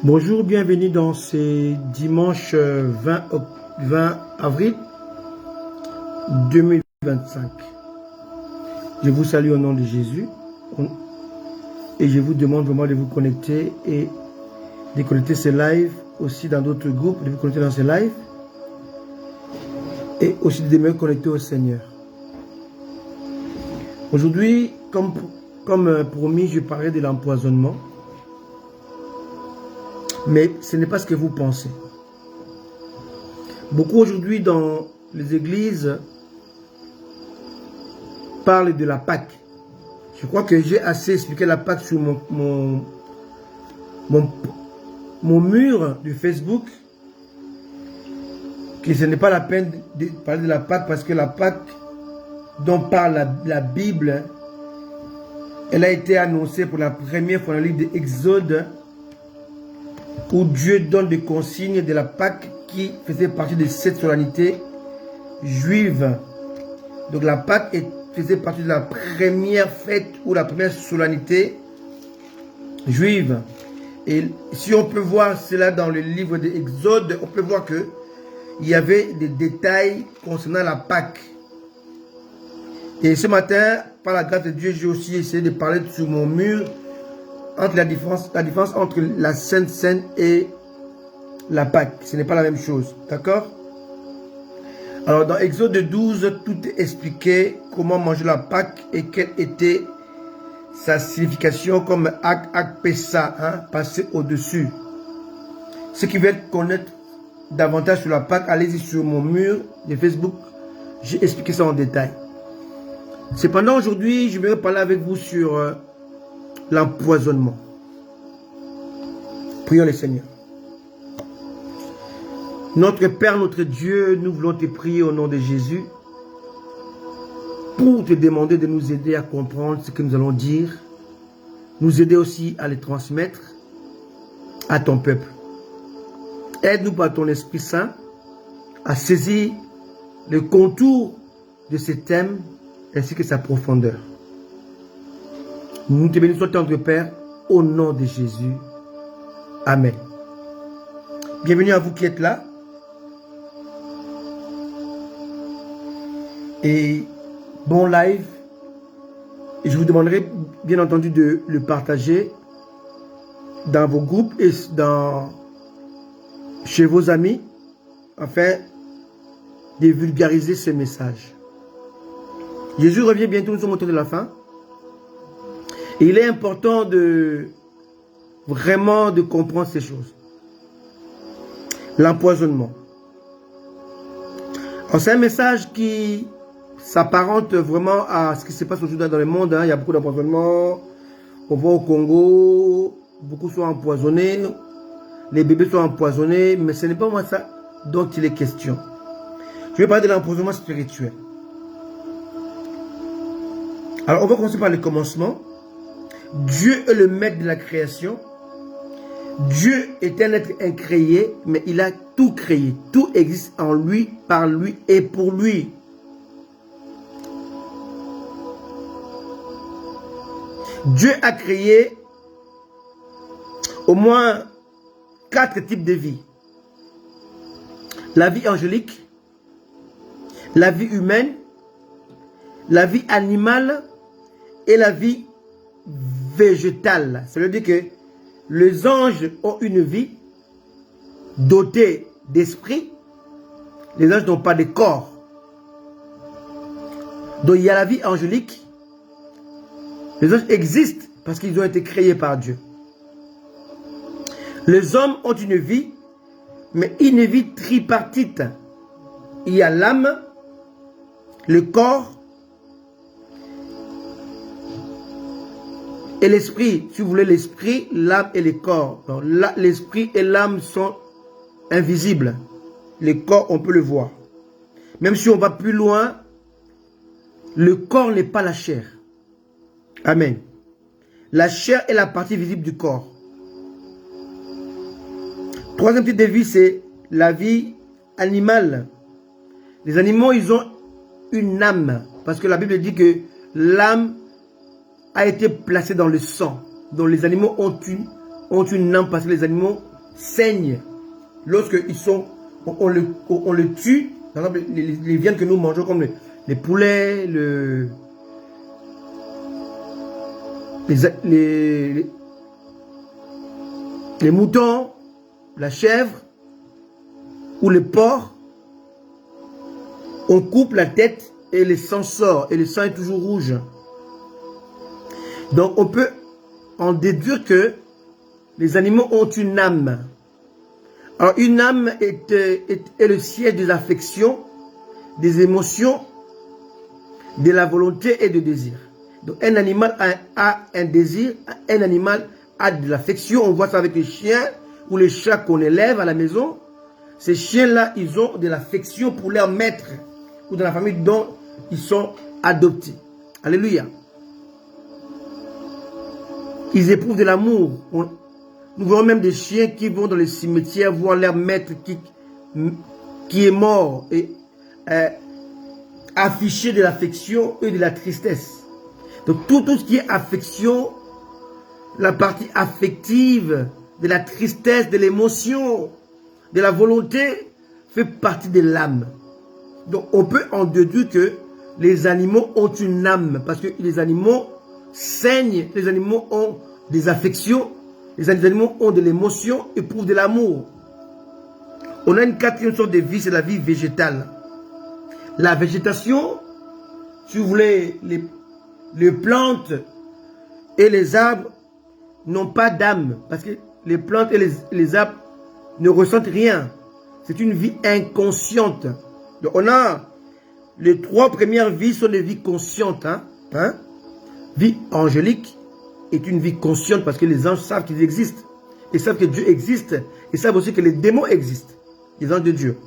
Bonjour, bienvenue dans ce dimanche 20 avril 2025. Je vous salue au nom de Jésus et je vous demande vraiment de vous connecter et de connecter ce live aussi dans d'autres groupes, de vous connecter dans ce live et aussi de me connecter au Seigneur. Aujourd'hui, comme promis, je parlerai de l'empoisonnement. Mais ce n'est pas ce que vous pensez. Beaucoup aujourd'hui dans les églises parlent de la Pâque. Je crois que j'ai assez expliqué la Pâque sur mon mur de Facebook. Que ce n'est pas la peine de parler de la Pâque parce que la Pâque dont parle la Bible, elle a été annoncée pour la première fois dans le livre d'Exode, où Dieu donne des consignes de la Pâque qui faisait partie de cette solennité juive. Donc la Pâque faisait partie de la première fête ou la première solennité juive. Et si on peut voir cela dans le livre d'Exode, on peut voir que il y avait des détails concernant la Pâque. Et ce matin, par la grâce de Dieu, j'ai aussi essayé de parler sur mon mur entre la différence entre la Sainte Seine et la Pâque. Ce n'est pas la même chose. D'accord? Alors dans Exode 12, tout est expliqué comment manger la Pâque et quelle était sa signification comme Ak Pessa, hein, passer au-dessus. Ceux qui veulent connaître davantage sur la Pâque, allez-y sur mon mur de Facebook. J'ai expliqué ça en détail. Cependant, aujourd'hui, je vais parler avec vous sur l'empoisonnement. Prions le Seigneur. Notre Père, notre Dieu, nous voulons te prier au nom de Jésus pour te demander de nous aider à comprendre ce que nous allons dire, nous aider aussi à les transmettre à ton peuple. Aide-nous par ton Esprit Saint à saisir le contour de ce thème ainsi que sa profondeur. Nous te bénissons, tendre Père, au nom de Jésus. Amen. Bienvenue à vous qui êtes là. Et bon live. Et je vous demanderai bien entendu de le partager dans vos groupes et chez vos amis afin de vulgariser ce message. Jésus revient bientôt, nous sommes au temps de la fin. Et il est important de vraiment de comprendre ces choses. L'empoisonnement. C'est un message qui s'apparente vraiment à ce qui se passe aujourd'hui dans le monde. Hein. Il y a beaucoup d'empoisonnement. On voit au Congo, beaucoup sont empoisonnés. Les bébés sont empoisonnés. Mais ce n'est pas moi ça dont il est question. Je vais parler de l'empoisonnement spirituel. Alors on va commencer par le commencement. Dieu est le maître de la création. Dieu est un être incréé, mais il a tout créé. Tout existe en lui, par lui et pour lui. Dieu a créé au moins 4 types de vie. La vie angélique, la vie humaine, la vie animale et la vie végétale. Ça veut dire que les anges ont une vie dotée d'esprit. Les anges n'ont pas de corps. Donc il y a la vie angélique. Les anges existent parce qu'ils ont été créés par Dieu. Les hommes ont une vie, mais une vie tripartite. Il y a l'âme, le corps et l'esprit. Si vous voulez l'esprit, l'âme et le corps. L'esprit et l'âme sont invisibles. Le corps, on peut le voir. Même si on va plus loin, le corps n'est pas la chair. Amen. La chair est la partie visible du corps. Troisième type de vie, c'est la vie animale. Les animaux, ils ont une âme. Parce que la Bible dit que l'âme a été placée dans le sang. Donc les animaux ont une âme parce que les animaux saignent lorsque on le tue. Par exemple, les viandes que nous mangeons comme les poulets, les moutons, la chèvre ou les porcs, on coupe la tête et le sang sort et le sang est toujours rouge. Donc on peut en déduire que les animaux ont une âme. Alors une âme est le siège des affections, des émotions, de la volonté et du désir. Donc un animal a un désir, un animal a de l'affection. On voit ça avec les chiens ou les chats qu'on élève à la maison. Ces chiens-là, ils ont de l'affection pour leur maître ou dans la famille dont ils sont adoptés. Alléluia. Ils éprouvent de l'amour. Nous voyons même des chiens qui vont dans les cimetières voir leur maître qui est mort et afficher de l'affection et de la tristesse. Donc tout ce qui est affection, la partie affective, de la tristesse, de l'émotion, de la volonté, fait partie de l'âme. Donc on peut en déduire que les animaux ont une âme, parce que les animaux saignent, les animaux ont des affections, les animaux ont de l'émotion, éprouvent de l'amour. On a une quatrième sorte de vie, c'est la vie végétale. La végétation, si vous voulez, les plantes et les arbres n'ont pas d'âme, parce que les plantes et les arbres ne ressentent rien. C'est une vie inconsciente. Donc on a les trois premières vies sont des vies conscientes. Vie angélique est une vie consciente parce que les anges savent qu'ils existent. Ils savent que Dieu existe. Ils savent aussi que les démons existent. Les anges de Dieu.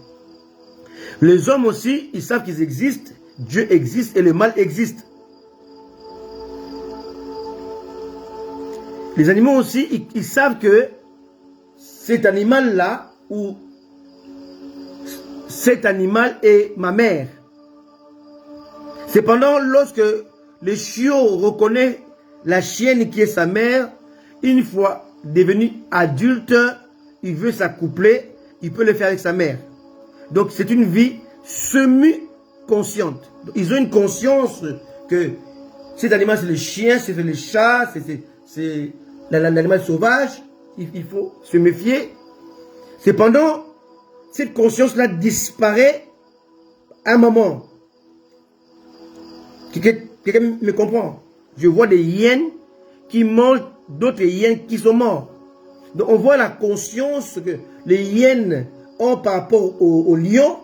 Les hommes aussi, ils savent qu'ils existent. Dieu existe et le mal existe. Les animaux aussi, ils savent que cet animal-là, ou cet animal est ma mère. Cependant, lorsque le chiot reconnaît la chienne qui est sa mère, une fois devenu adulte, il veut s'accoupler, il peut le faire avec sa mère. Donc c'est une vie semi-consciente. Ils ont une conscience que cet animal c'est le chien, c'est le chat, c'est l'animal sauvage, il faut se méfier. Cependant, cette conscience-là disparaît à un moment. Quelqu'un me comprend? Je vois des hyènes qui mangent d'autres hyènes qui sont morts. Donc on voit la conscience que les hyènes ont par rapport aux lions,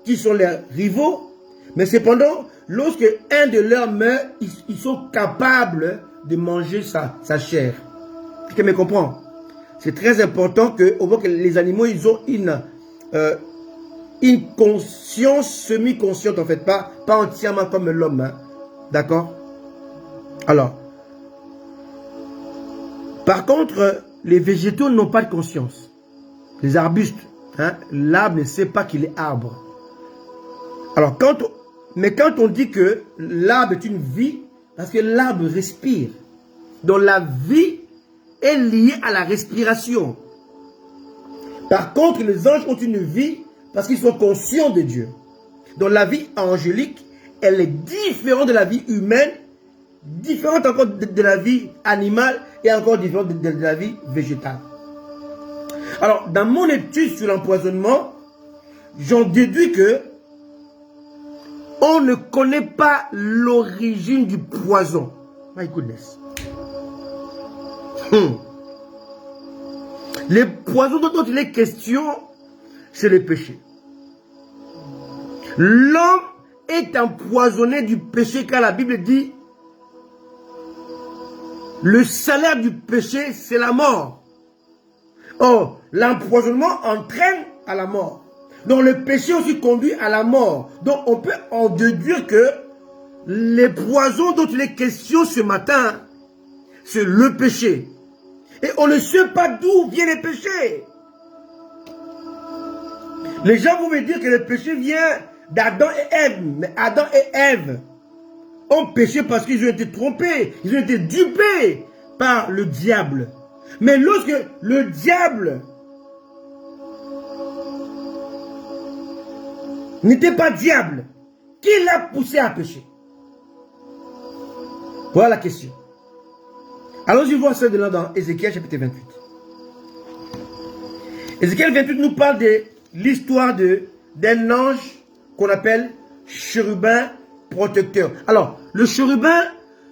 qui sont leurs rivaux. Mais cependant, lorsque un de leurs meurt, ils sont capables de manger sa chair. Quelqu'un me comprend? C'est très important qu'on voit que les animaux, ils ont une conscience semi-consciente en fait, pas entièrement comme l'homme. D'accord? Alors, par contre, les végétaux n'ont pas de conscience. Les arbustes, l'arbre ne sait pas qu'il est arbre. Alors, quand on dit que l'arbre est une vie, parce que l'arbre respire. Donc la vie est liée à la respiration. Par contre, les anges ont une vie parce qu'ils sont conscients de Dieu. Donc la vie angélique, elle est différente de la vie humaine, différente encore de la vie animale et encore différente de la vie végétale. Alors, dans mon étude sur l'empoisonnement, j'en déduis que on ne connaît pas l'origine du poison. My goodness. Les poisons dont il est question, c'est le péché. L'homme est empoisonné du péché car la Bible dit le salaire du péché, c'est la mort. Or, l'empoisonnement entraîne à la mort. Donc, le péché aussi conduit à la mort. Donc, on peut en déduire que les poisons dont il est question ce matin, c'est le péché. Et on ne sait pas d'où vient le péché. Les gens vont me dire que le péché vient d'Adam et Ève. Mais Adam et Ève ont péché parce qu'ils ont été trompés. Ils ont été dupés par le diable. Mais lorsque le diable n'était pas diable, qui l'a poussé à pécher? Voilà la question. Alors je vois ça de là dans Ézéchiel chapitre 28. Ézéchiel 28 nous parle de l'histoire d'un ange qu'on appelle chérubin protecteur. Alors, les chérubins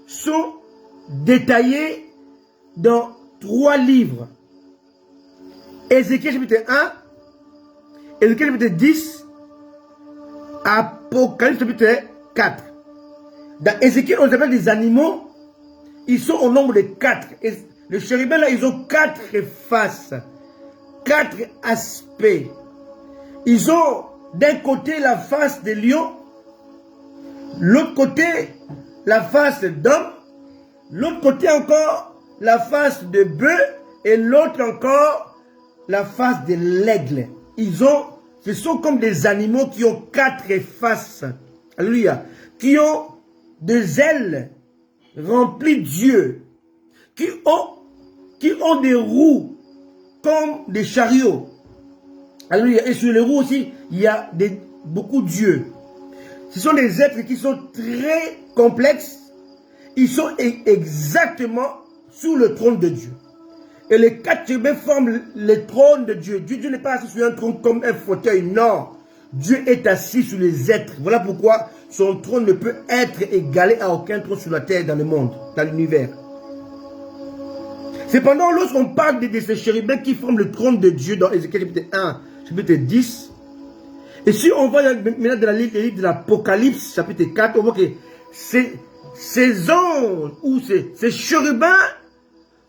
sont détaillés dans 3 livres. Ézéchiel chapitre 1, Ézéchiel chapitre 10, Apocalypse chapitre 4. Dans Ézéchiel, on les appelle des animaux. Ils sont au nombre de 4. Et les chérubins, là, ils ont 4 faces. 4 aspects. Ils ont d'un côté la face de lion, l'autre côté la face d'homme, l'autre côté encore la face de bœuf et l'autre encore la face de l'aigle. Ce sont comme des animaux qui ont 4 faces. Alléluia. Qui ont des ailes remplies d'yeux. Qui ont des roues comme des chariots. Alléluia. Et sur les roues aussi, il y a beaucoup d'yeux. Ce sont des êtres qui sont très complexes. Ils sont exactement sous le trône de Dieu. Et les 4 chérubins forment le trône de Dieu. Dieu n'est pas assis sur un trône comme un fauteuil. Non. Dieu est assis sur les êtres. Voilà pourquoi son trône ne peut être égalé à aucun trône sur la terre, dans le monde, dans l'univers. Cependant, lorsqu'on parle de ces chérubins qui forment le trône de Dieu dans Ézéchiel chapitre 1, chapitre 10, et si on va maintenant dans le livre de l'Apocalypse, chapitre 4, on voit que ces anges ou ces chérubins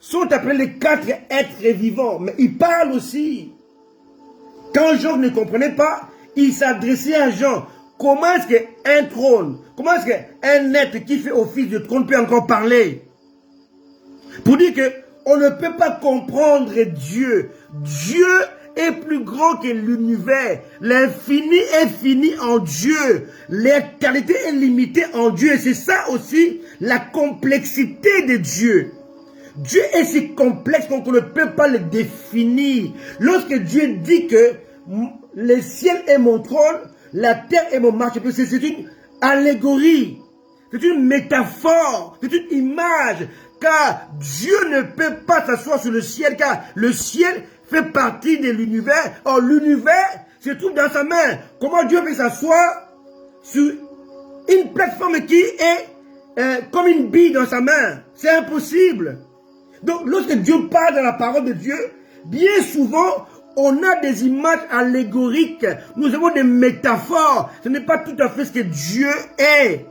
sont appelés les 4 êtres vivants. Mais ils parlent aussi. Quand Jean ne comprenait pas, il s'adressait à Jean. Comment est-ce qu'un trône, comment est-ce qu'un être qui fait office de trône peut encore parler? Pour dire que on ne peut pas comprendre Dieu. Dieu est plus grand que l'univers. L'infini est fini en Dieu. L'éternité est limitée en Dieu. Et c'est ça aussi la complexité de Dieu. Dieu est si complexe qu'on ne peut pas le définir. Lorsque Dieu dit que le ciel est mon trône, la terre est mon marchepied, c'est une allégorie. C'est une métaphore. C'est une image. Car Dieu ne peut pas s'asseoir sur le ciel, car le ciel fait partie de l'univers. Or, l'univers se trouve dans sa main. Comment Dieu peut s'asseoir sur une plateforme qui est comme une bille dans sa main? C'est impossible. Donc, lorsque Dieu parle dans la parole de Dieu, bien souvent, on a des images allégoriques. Nous avons des métaphores. Ce n'est pas tout à fait ce que Dieu est.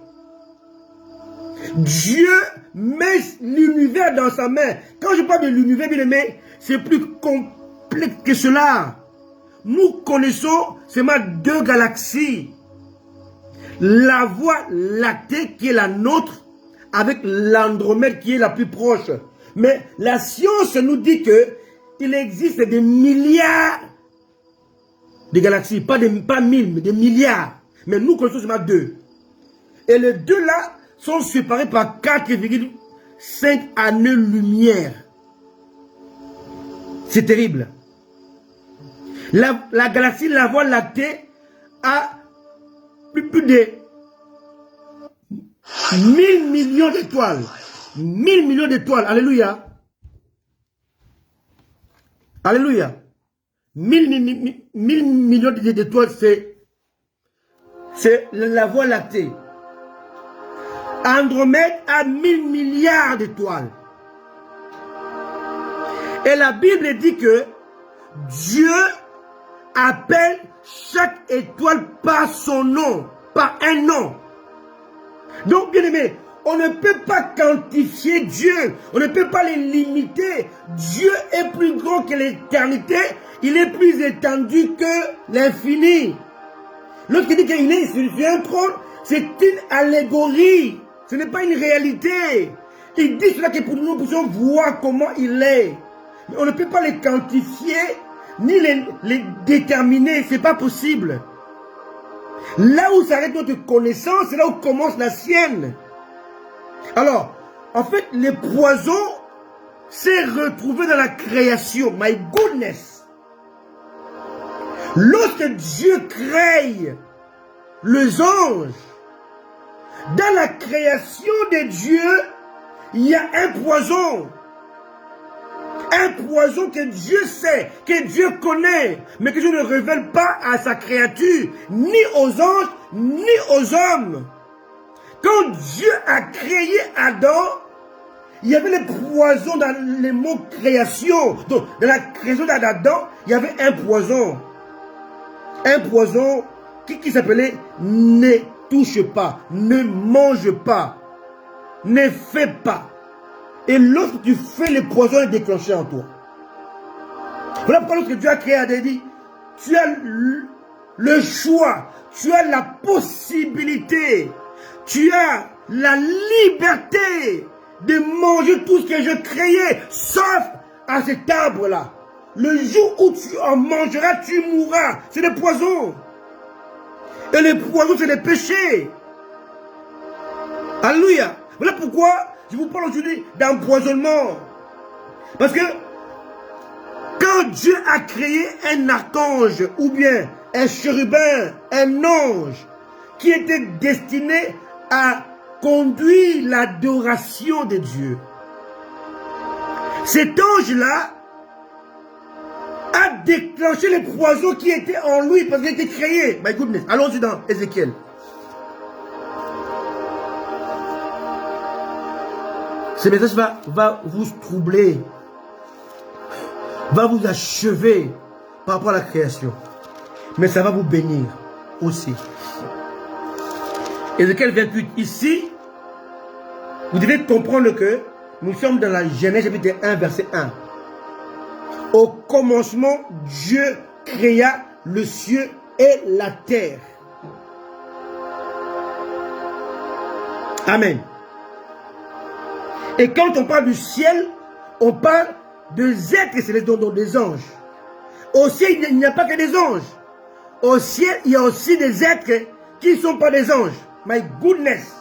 Dieu met l'univers dans sa main. Quand je parle de l'univers, bien aimé, c'est plus complexe que cela. Nous connaissons seulement 2 galaxies. La Voie lactée qui est la nôtre, avec l'Andromède qui est la plus proche. Mais la science nous dit que il existe des milliards de galaxies. Pas 1000, mais des milliards. Mais nous connaissons seulement 2. Et les 2 là sont séparés par 4,5 années-lumière. C'est terrible. La galaxie, la Voie lactée, a plus de 1000 millions d'étoiles. 1000 millions d'étoiles. Alléluia. Alléluia. 1000 millions d'étoiles, c'est la Voie lactée. Andromède a 1000 milliards d'étoiles. Et la Bible dit que Dieu appelle chaque étoile par son nom, par un nom. Donc, bien aimé, on ne peut pas quantifier Dieu, on ne peut pas les limiter. Dieu est plus grand que l'éternité, il est plus étendu que l'infini. Lorsqu'il dit qu'il est sur un trône, c'est une allégorie. Ce n'est pas une réalité. Il dit cela que pour nous puissions voir comment il est. Mais on ne peut pas les quantifier, ni les déterminer. Ce n'est pas possible. Là où s'arrête notre connaissance, c'est là où commence la sienne. Alors, en fait, les poisons s'est retrouvé dans la création. My goodness. Lorsque Dieu crée les anges. Dans la création de Dieu, il y a un poison. Un poison que Dieu sait, que Dieu connaît, mais que Dieu ne révèle pas à sa créature, ni aux anges, ni aux hommes. Quand Dieu a créé Adam, il y avait le poison dans les mots création. Donc, dans la création d'Adam, il y avait un poison. Un poison qui s'appelait ne touche pas, ne mange pas, ne fais pas. Et lorsque tu fais, le poison est déclenché en toi. Voilà pourquoi lorsque Dieu a créé Adam, il dit, tu as le choix, tu as la possibilité, tu as la liberté de manger tout ce que je créais, sauf à cet arbre-là. Le jour où tu en mangeras, tu mourras. C'est le poison. Et le poison, c'est le péché. Alléluia. Voilà pourquoi je vous parle aujourd'hui d'empoisonnement. Parce que quand Dieu a créé un archange ou bien un chérubin, un ange qui était destiné à conduire l'adoration de Dieu, cet ange-là a déclenché le poison qui était en lui parce qu'il était créé. My goodness. Allons-y dans Ézéchiel. Ce message va vous troubler, va vous achever par rapport à la création. Mais ça va vous bénir aussi. Ézéchiel 28, ici, vous devez comprendre que nous sommes dans la Genèse chapitre 1, verset 1. Au commencement, Dieu créa le ciel et la terre. Amen. Et quand on parle du ciel, on parle des êtres célestes, donc des anges. Au ciel, il n'y a pas que des anges. Au ciel, il y a aussi des êtres qui ne sont pas des anges. My goodness.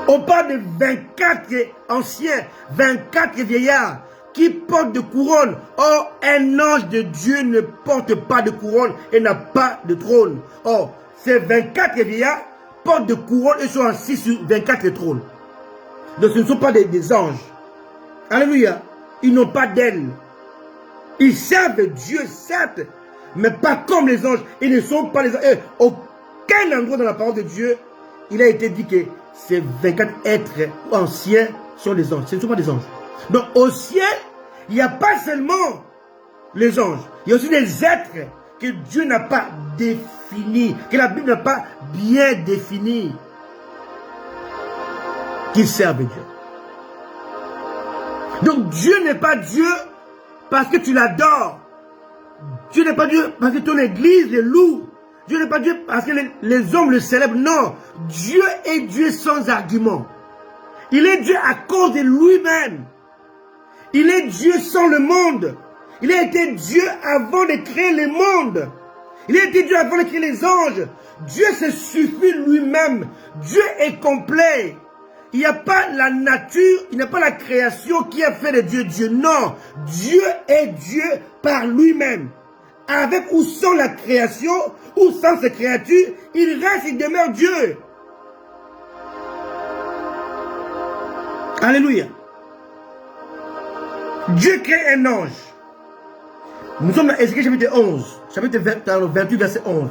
On parle de 24 anciens, 24 vieillards qui portent de couronne. Or, un ange de Dieu ne porte pas de couronne et n'a pas de trône. Or, ces 24 vieillards portent de couronne et sont assis sur 24 trônes. Donc ce ne sont pas des anges. Alléluia. Ils n'ont pas d'ailes. Ils servent Dieu, certes, mais pas comme les anges. Ils ne sont pas les anges. Et aucun endroit dans la parole de Dieu, il a été dit que ces 24 êtres anciens sont des anges. Ce ne sont pas des anges. Donc au ciel, il n'y a pas seulement les anges. Il y a aussi des êtres que Dieu n'a pas définis, que la Bible n'a pas bien définis, qui servent Dieu. Donc Dieu n'est pas Dieu parce que tu l'adores. Dieu n'est pas Dieu parce que ton église le loue. Dieu n'est pas Dieu parce que les hommes le célèbrent. Non, Dieu est Dieu sans argument. Il est Dieu à cause de lui-même. Il est Dieu sans le monde. Il a été Dieu avant de créer le monde. Il a été Dieu avant de créer les anges. Dieu se suffit lui-même. Dieu est complet. Il n'y a pas la nature, il n'y a pas la création qui a fait de Dieu Dieu. Non, Dieu est Dieu par lui-même. Avec ou sans la création, ou sans ses créatures, il reste, il demeure Dieu. Alléluia. Dieu crée un ange. Nous sommes dans Ézéchiel chapitre 11, chapitre 28, verset 11.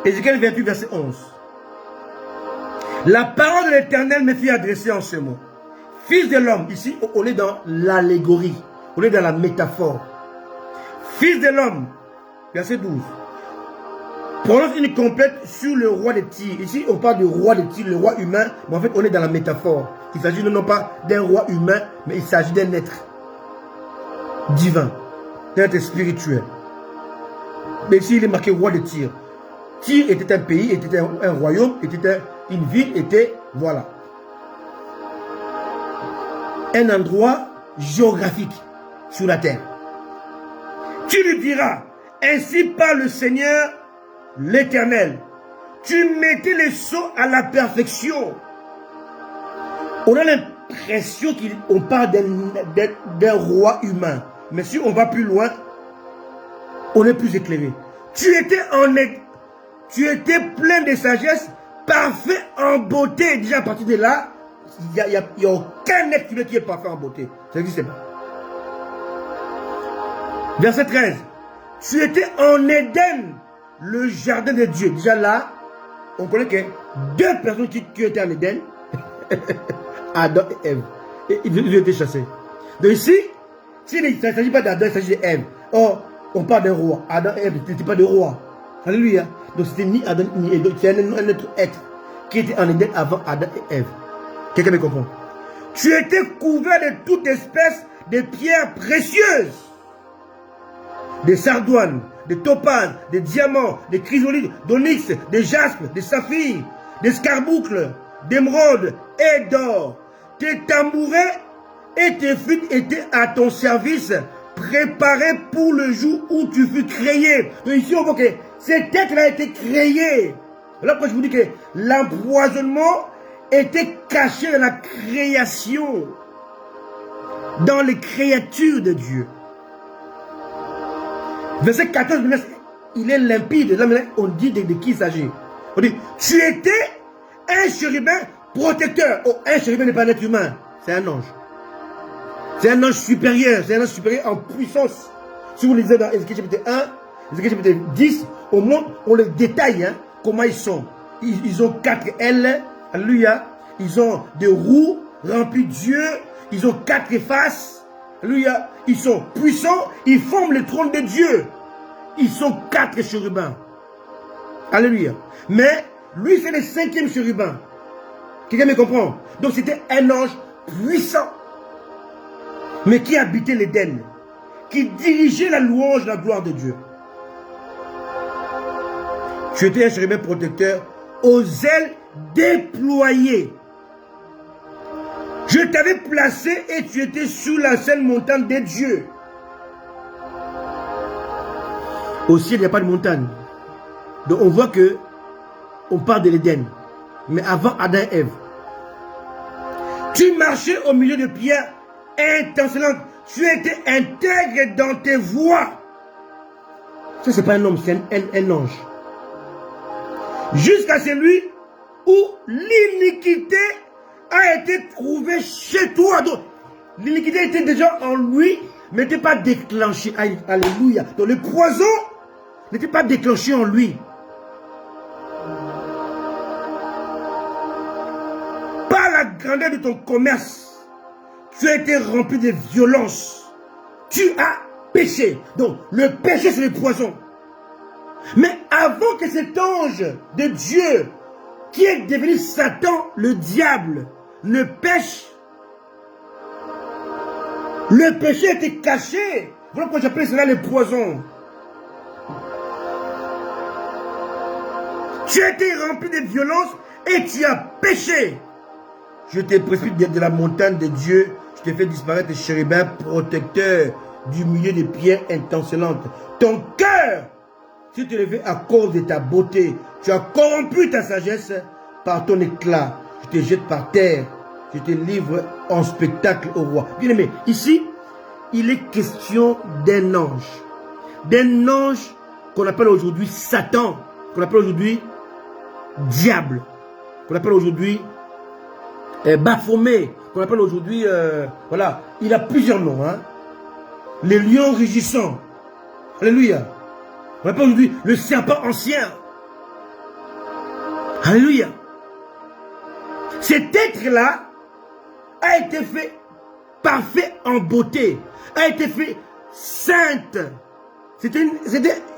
Ézéchiel 28, verset 11. La parole de l'Éternel me fit adresser en ce mot. Fils de l'homme, ici on est dans l'allégorie, on est dans la métaphore. Fils de l'homme, verset 12. Prononce une complète sur le roi de Tyr. Ici on parle du roi de Tyr, le roi humain, mais en fait on est dans la métaphore. Il s'agit non pas d'un roi humain, mais il s'agit d'un être divin, d'un être spirituel. Mais ici il est marqué roi de Tyr. Tyr était un pays, était un royaume, était une ville, était, voilà, un endroit géographique sur la terre. Tu lui diras, ainsi parle le Seigneur l'Éternel. Tu mettais les sceaux à la perfection. On a l'impression qu'on parle d'un roi humain. Mais si on va plus loin, on est plus éclairé. Tu étais tu étais plein de sagesse, parfait en beauté. Déjà à partir de là, il n'y a aucun être humain qui est parfait en beauté. Ça n'existe pas. Verset 13. Tu étais en Éden, le jardin de Dieu. Déjà là, on connaît que deux personnes qui étaient en Éden, Adam et Ève. Et ils ont été chassés. Donc ici, il ne s'agit pas d'Adam, il s'agit d'Ève. Or, on parle d'un roi. Adam et Ève n'étaient pas de roi. Alléluia. Donc c'était ni Adam ni Ève. C'est un autre être qui était en Éden avant Adam et Ève. Quelqu'un me comprend? Tu étais couvert de toute espèce de pierres précieuses. Des sardoines, des topazes, des diamants, des chrysolites, d'onyx, des jaspes, des saphirs, des scarboucles, d'émeraudes et d'or. Tes tabourets et tes flûtes étaient à ton service, préparés pour le jour où tu fus créé. Donc ici on voit que cet être a été créé. Là quand je vous dis que l'empoisonnement était caché dans la création, dans les créatures de Dieu. Verset 14, il est limpide. Là, on dit de qui il s'agit. On dit, tu étais un chérubin protecteur. Oh, un chérubin n'est pas un être humain. C'est un ange. C'est un ange supérieur. C'est un ange supérieur en puissance. Si vous lisez dans Ézéchiel chapitre 1, Ézéchiel chapitre 10, on les détaille, hein, comment ils sont. Ils ont 4 ailes. Alléluia. Ils ont des roues remplies d'yeux. Ils ont 4 faces. Alléluia. Ils sont puissants. Ils forment le trône de Dieu. Ils sont 4 chérubins. Alléluia. Mais lui, c'est le 5e chérubin. Quelqu'un me comprend? Donc c'était un ange puissant. Mais qui habitait l'Éden. Qui dirigeait la louange, la gloire de Dieu. Tu étais un chérubin protecteur aux ailes déployées. Je t'avais placé et tu étais sous la sainte montagne des dieux. Au ciel, il n'y a pas de montagne. Donc on voit que on parle de l'Éden. Mais avant Adam et Ève. Tu marchais au milieu de pierres étincelantes. Tu étais intègre dans tes voies. Ça, c'est pas un homme, c'est un ange. Jusqu'à celui où l'iniquité a été trouvée chez toi. Donc, l'iniquité était déjà en lui, mais n'était pas déclenchée. Alléluia. Donc, le poison n'était pas déclenché en lui. Par la grandeur de ton commerce, tu as été rempli de violence. Tu as péché. Donc, le péché, c'est le poison. Mais avant que cet ange de Dieu, qui est devenu Satan, le diable, ne pêche, le péché était caché. Voilà pourquoi j'appelle cela le poison. Tu as été rempli de violence et tu as péché. Je t'ai précipité de la montagne de Dieu. Je t'ai fait disparaître les chérubins protecteurs du milieu des pierres intencelantes. Ton cœur s'est élevé à cause de ta beauté. Tu as corrompu ta sagesse par ton éclat. Je te jette par terre. Je te livre en spectacle au roi. Bien aimé, ici, il est question d'un ange. D'un ange qu'on appelle aujourd'hui Satan. Qu'on appelle aujourd'hui diable. Qu'on appelle aujourd'hui Baphomet. Qu'on appelle aujourd'hui, voilà. Il a plusieurs noms. Hein. Les lions rugissants. Alléluia. On appelle aujourd'hui le serpent ancien. Alléluia. Cet être-là a été fait parfait en beauté. A été fait sainte. C'était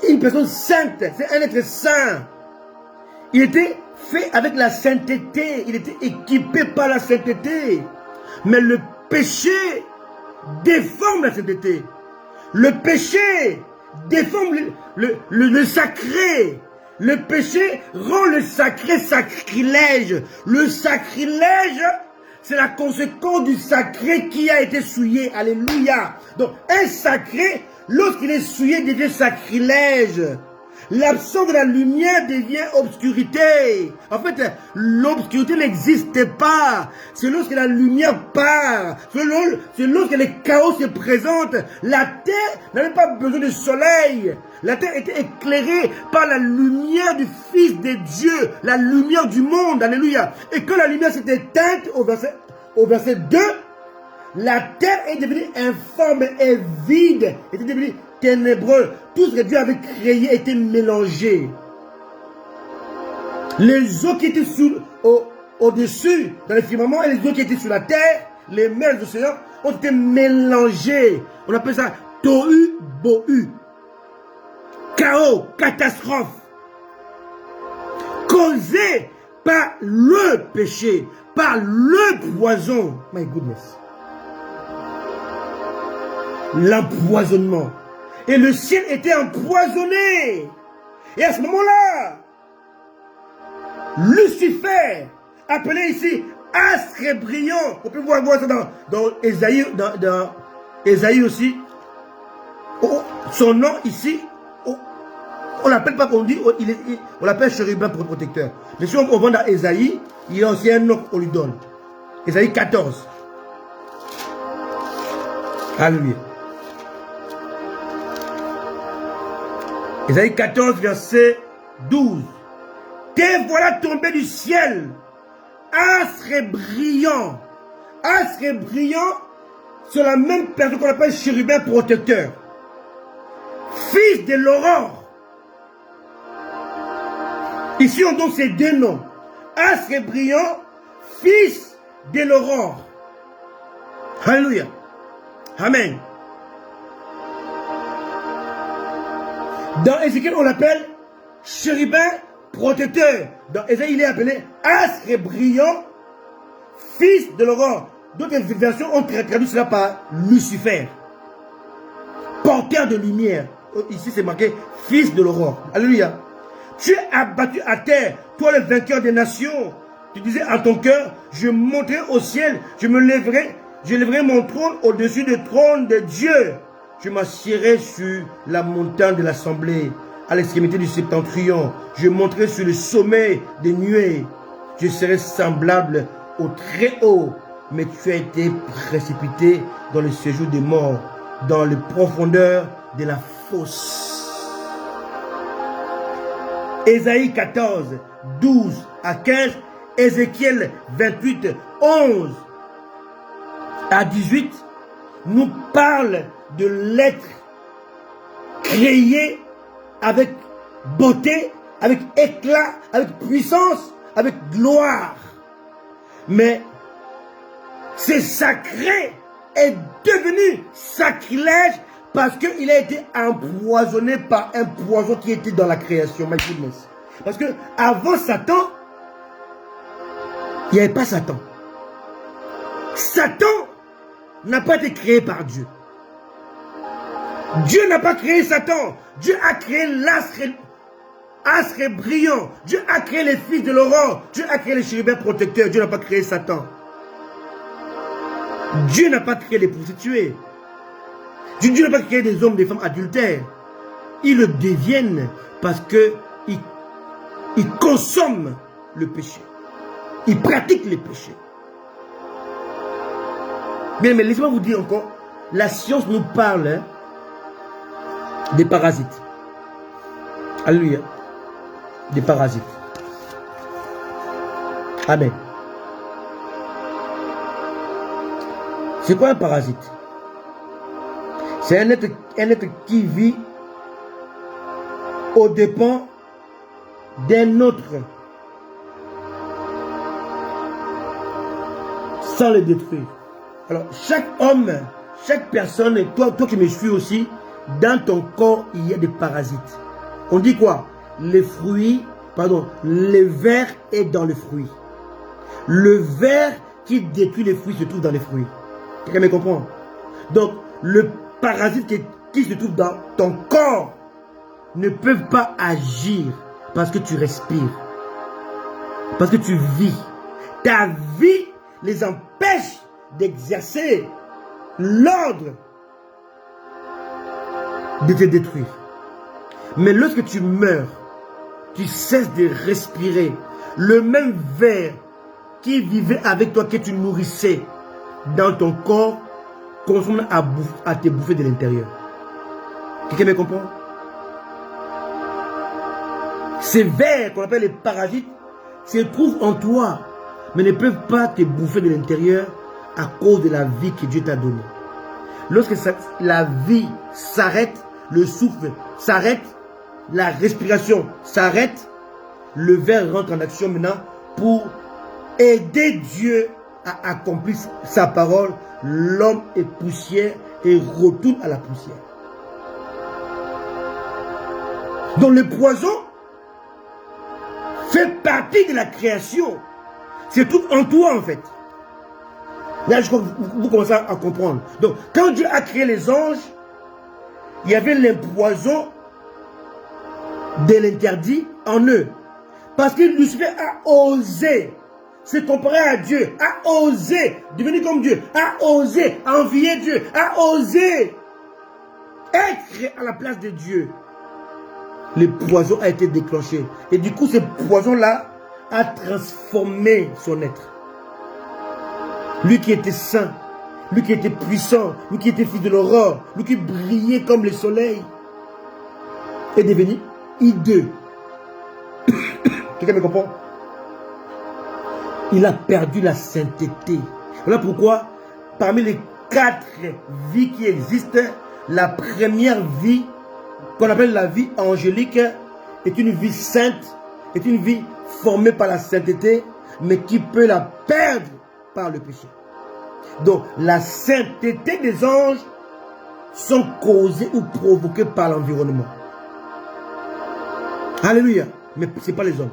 une personne sainte. C'est un être saint. Il était fait avec la sainteté. Il était équipé par la sainteté. Mais le péché déforme la sainteté. Le péché déforme le sacré. Le péché rend le sacré sacrilège. Le sacrilège, c'est la conséquence du sacré qui a été souillé. Alléluia. Donc, un sacré, lorsqu'il est souillé, devient sacrilège. L'absence de la lumière devient obscurité. En fait, l'obscurité n'existe pas. C'est lorsque la lumière part. C'est lorsque les chaos se présentent. La terre n'avait pas besoin de soleil. La terre était éclairée par la lumière du Fils de Dieu. La lumière du monde. Alléluia. Et quand la lumière s'est éteinte au verset 2, la terre est devenue informe et vide. Était devenue ténébreux. Tout ce que Dieu avait créé était mélangé. Les eaux qui étaient au-dessus, dans les firmaments, et les eaux qui étaient sur la terre, les mers des océans, ont été mélangées. On appelle ça tohu bohu. Chaos, catastrophe. Causé par le péché, par le poison. My goodness. L'empoisonnement. Et le ciel était empoisonné. Et à ce moment-là, Lucifer, appelé ici astre brillant, on peut voir ça dans Ésaïe, dans Ésaïe aussi. Oh, son nom ici, on l'appelle pas, on dit, on l'appelle chérubin protecteur. Mais si on va dans Ésaïe, il y a aussi un nom qu'on lui donne. Ésaïe 14. Alléluia. Ésaïe 14, verset 12. Te voilà tombé du ciel, astre brillant. Astre brillant, c'est la même personne qu'on appelle chérubin protecteur. Fils de l'aurore. Ici, on donne ces deux noms. Astre brillant, fils de l'aurore. Alléluia. Amen. Dans Ézéchiel, on l'appelle chérubin protecteur. Dans Ésaïe, il est appelé astre brillant, fils de l'aurore. D'autres versions ont traduit cela par Lucifer, porteur de lumière. Ici, c'est marqué fils de l'aurore. Alléluia. Tu es abattu à terre, toi le vainqueur des nations. Tu disais en ton cœur, je monterai au ciel, je lèverai mon trône au-dessus du trône de Dieu. Je m'assierai sur la montagne de l'assemblée, à l'extrémité du septentrion. Je monterai sur le sommet des nuées. Je serai semblable au très haut, mais tu as été précipité dans le séjour des morts, dans les profondeurs de la fosse. Ésaïe 14, 12 à 15, Ézéchiel 28, 11 à 18, nous parle de l'être créé avec beauté, avec éclat, avec puissance, avec gloire. Mais ce sacré est devenu sacrilège parce qu'il a été empoisonné par un poison qui était dans la création. My goodness. Parce que avant Satan, il n'y avait pas Satan. Satan n'a pas été créé par Dieu. Dieu n'a pas créé Satan. Dieu a créé l'astre brillant. Dieu a créé les fils de l'aurore. Dieu a créé les chérubins protecteurs. Dieu n'a pas créé Satan. Dieu n'a pas créé les prostituées. Dieu n'a pas créé des hommes, des femmes adultères. Ils le deviennent parce qu'ils consomment le péché. Ils pratiquent le péché. Bien, mais laissez-moi vous dire encore, la science nous parle des parasites. Alléluia. Des parasites. Amen. C'est quoi un parasite? C'est un être qui vit aux dépens d'un autre sans le détruire. Alors, chaque homme, chaque personne, et toi qui me suis aussi, dans ton corps, il y a des parasites. On dit quoi? Les fruits, le ver est dans le fruit. Le ver qui détruit les fruits se trouve dans les fruits. Quelqu'un me comprend? Donc, le parasite qui se trouve dans ton corps ne peuvent pas agir parce que tu respires. Parce que tu vis. Ta vie les empêche d'exercer l'ordre de te détruire. Mais lorsque tu meurs, tu cesses de respirer. Le même ver qui vivait avec toi, que tu nourrissais dans ton corps, continue à te bouffer de l'intérieur. Quelqu'un me comprend? Ces vers qu'on appelle les parasites se trouvent en toi, mais ne peuvent pas te bouffer de l'intérieur à cause de la vie que Dieu t'a donnée. Lorsque la vie s'arrête, le souffle s'arrête, la respiration s'arrête, le ver rentre en action maintenant pour aider Dieu à accomplir sa parole. L'homme est poussière et retourne à la poussière. Donc le poison fait partie de la création. C'est tout en toi en fait. Là, je crois que vous commencez à comprendre. Donc, quand Dieu a créé les anges, il y avait le poison de l'interdit en eux. Parce que Lucifer a osé se comparer à Dieu, a osé devenir comme Dieu, a osé envier Dieu, a osé être à la place de Dieu. Le poison a été déclenché. Et du coup, ce poison-là a transformé son être. Lui qui était saint, lui qui était puissant, lui qui était fils de l'aurore, lui qui brillait comme le soleil, est devenu hideux. Quelqu'un me comprend? Il a perdu la sainteté. Voilà pourquoi, parmi les 4 vies qui existent, la première vie, qu'on appelle la vie angélique, est une vie sainte, est une vie formée par la sainteté, mais qui peut la perdre par le péché. Donc, la sainteté des anges sont causées ou provoquées par l'environnement. Alléluia. Mais ce n'est pas les hommes.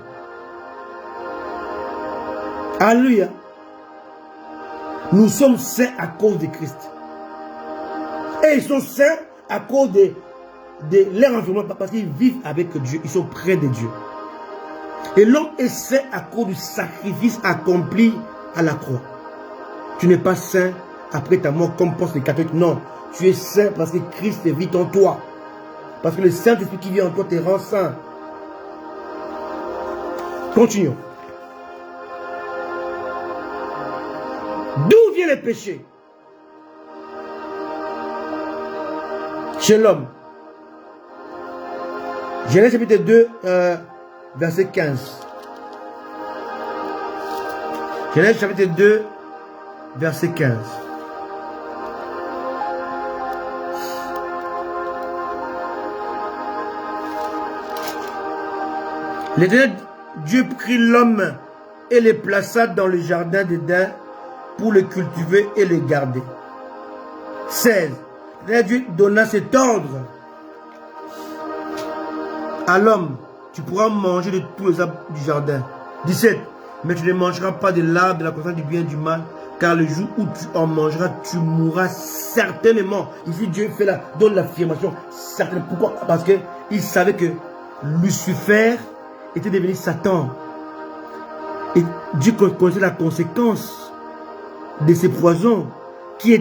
Alléluia. Nous sommes saints à cause de Christ. Et ils sont saints à cause de leur environnement, parce qu'ils vivent avec Dieu. Ils sont près de Dieu. Et l'homme est saint à cause du sacrifice accompli à la croix. Tu n'es pas saint après ta mort comme pensent les catholiques. Non, tu es saint parce que Christ vit en toi. Parce que le Saint-Esprit qui vit en toi te rend saint. Continuons. D'où vient le péché? Chez l'homme. Genèse chapitre 2, verset 15. Genèse chapitre 2, verset 15. L'Éternel Dieu prit l'homme et le plaça dans le jardin d'Éden pour le cultiver et le garder. 16. L'Éternel Dieu donna cet ordre à l'homme: tu pourras manger de tous les arbres du jardin. 17. Mais tu ne mangeras pas de l'arbre de la connaissance du bien et du mal, car le jour où tu en mangeras, tu mourras certainement. Ici, Dieu donne l'affirmation certainement. Pourquoi? Parce qu'il savait que Lucifer était devenu Satan. Et Dieu connaissait la conséquence de ces poisons qui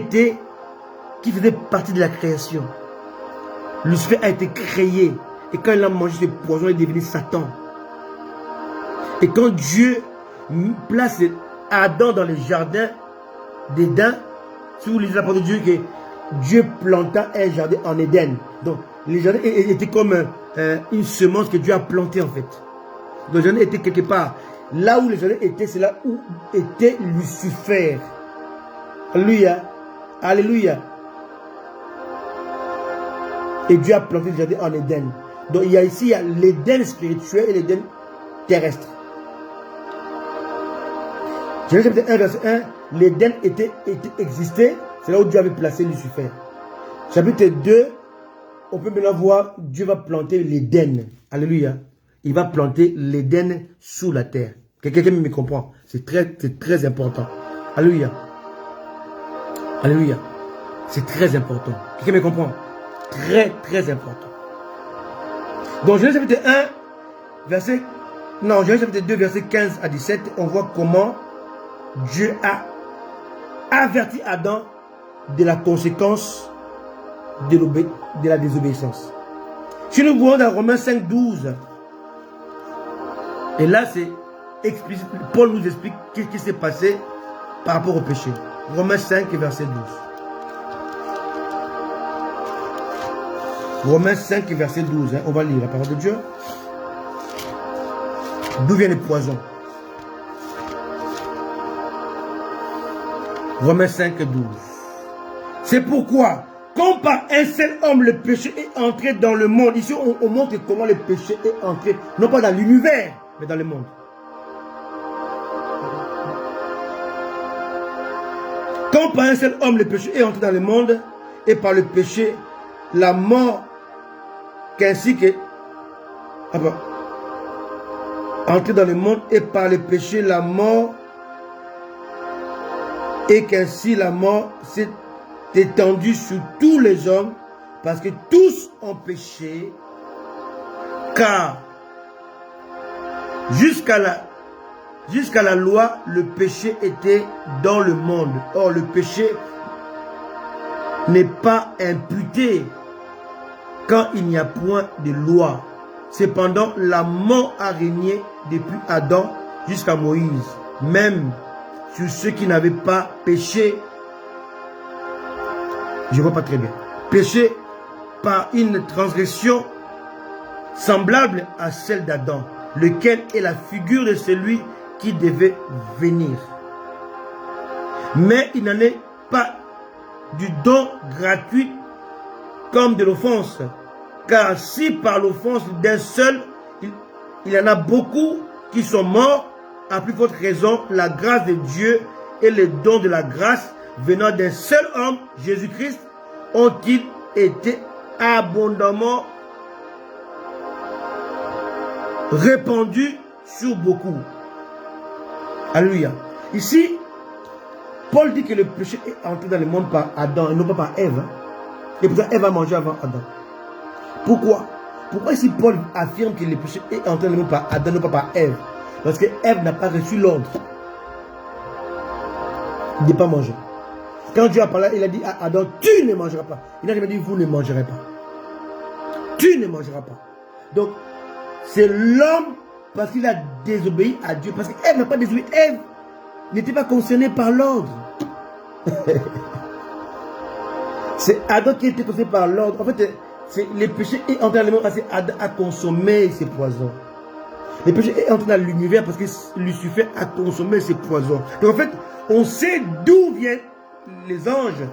faisaient partie de la création. Lucifer a été créé. Et quand il a mangé ce poison, il est devenu Satan. Et quand Dieu place Adam dans le jardin d'Éden, si vous lisez la parole de Dieu, que Dieu planta un jardin en Éden. Donc, le jardin était comme une semence que Dieu a plantée en fait. Le jardin était quelque part. Là où le jardin était, c'est là où était Lucifer. Alléluia. Alléluia. Et Dieu a planté le jardin en Éden. Donc il y a l'Éden spirituel et l'Éden terrestre. Genèse chapitre 1, verset 1, l'Éden existait, c'est là où Dieu avait placé Lucifer. Chapitre 2, on peut maintenant voir, Dieu va planter l'Éden. Alléluia. Il va planter l'Éden sous la terre. Quelqu'un me comprend? C'est très important. Alléluia. Alléluia. C'est très important. Quelqu'un me comprend? Très important. Donc Genèse chapitre 1, Genèse chapitre 2, verset 15 à 17, on voit comment Dieu a averti Adam de la conséquence de la désobéissance. Si nous voyons dans Romains 5, 12, et là c'est explicite, Paul nous explique ce qui s'est passé par rapport au péché. Romains 5, verset 12. Romains 5, verset 12. On va lire la parole de Dieu. D'où vient le poison? Romains 5, 12. C'est pourquoi, quand par un seul homme le péché est entré dans le monde, ici on montre comment le péché est entré, non pas dans l'univers, mais dans le monde. Quand par un seul homme le péché est entré dans le monde, et par le péché, la mort, qu'ainsi que... entré dans le monde, et par le péché, la mort, et qu'ainsi la mort s'est étendue sur tous les hommes, parce que tous ont péché, car jusqu'à la loi, le péché était dans le monde. Or, le péché n'est pas imputé quand il n'y a point de loi. Cependant, la mort a régné depuis Adam jusqu'à Moïse, même sur ceux qui n'avaient pas péché. Je ne vois pas très bien. Péché par une transgression semblable à celle d'Adam, lequel est la figure de celui qui devait venir. Mais il n'en est pas du don gratuit comme de l'offense. Car si par l'offense d'un seul, il y en a beaucoup qui sont morts, à plus forte raison, la grâce de Dieu et le don de la grâce venant d'un seul homme, Jésus-Christ, ont-ils été abondamment répandus sur beaucoup. Alléluia. Ici, Paul dit que le péché est entré dans le monde par Adam et non pas par Ève. Et pourtant, Ève a mangé avant Adam. Pourquoi? Pourquoi ici Paul affirme que le péché est entré dans le monde par Adam et non pas par Ève? Parce que Ève n'a pas reçu l'ordre de ne pas manger. Quand Dieu a parlé, il a dit à Adam, tu ne mangeras pas. Il n'a jamais dit, vous ne mangerez pas. Tu ne mangeras pas. Donc, c'est l'homme, parce qu'il a désobéi à Dieu. Parce qu'Ève n'a pas désobéi. Ève n'était pas concernée par l'ordre. C'est Adam qui était concerné par l'ordre. En fait, le péché est entré dans le monde parce qu'Adam a consommé ses poisons. Le péché est entré dans l'univers parce que Lucifer a consommé ses poisons. Donc en fait, on sait d'où viennent les anges.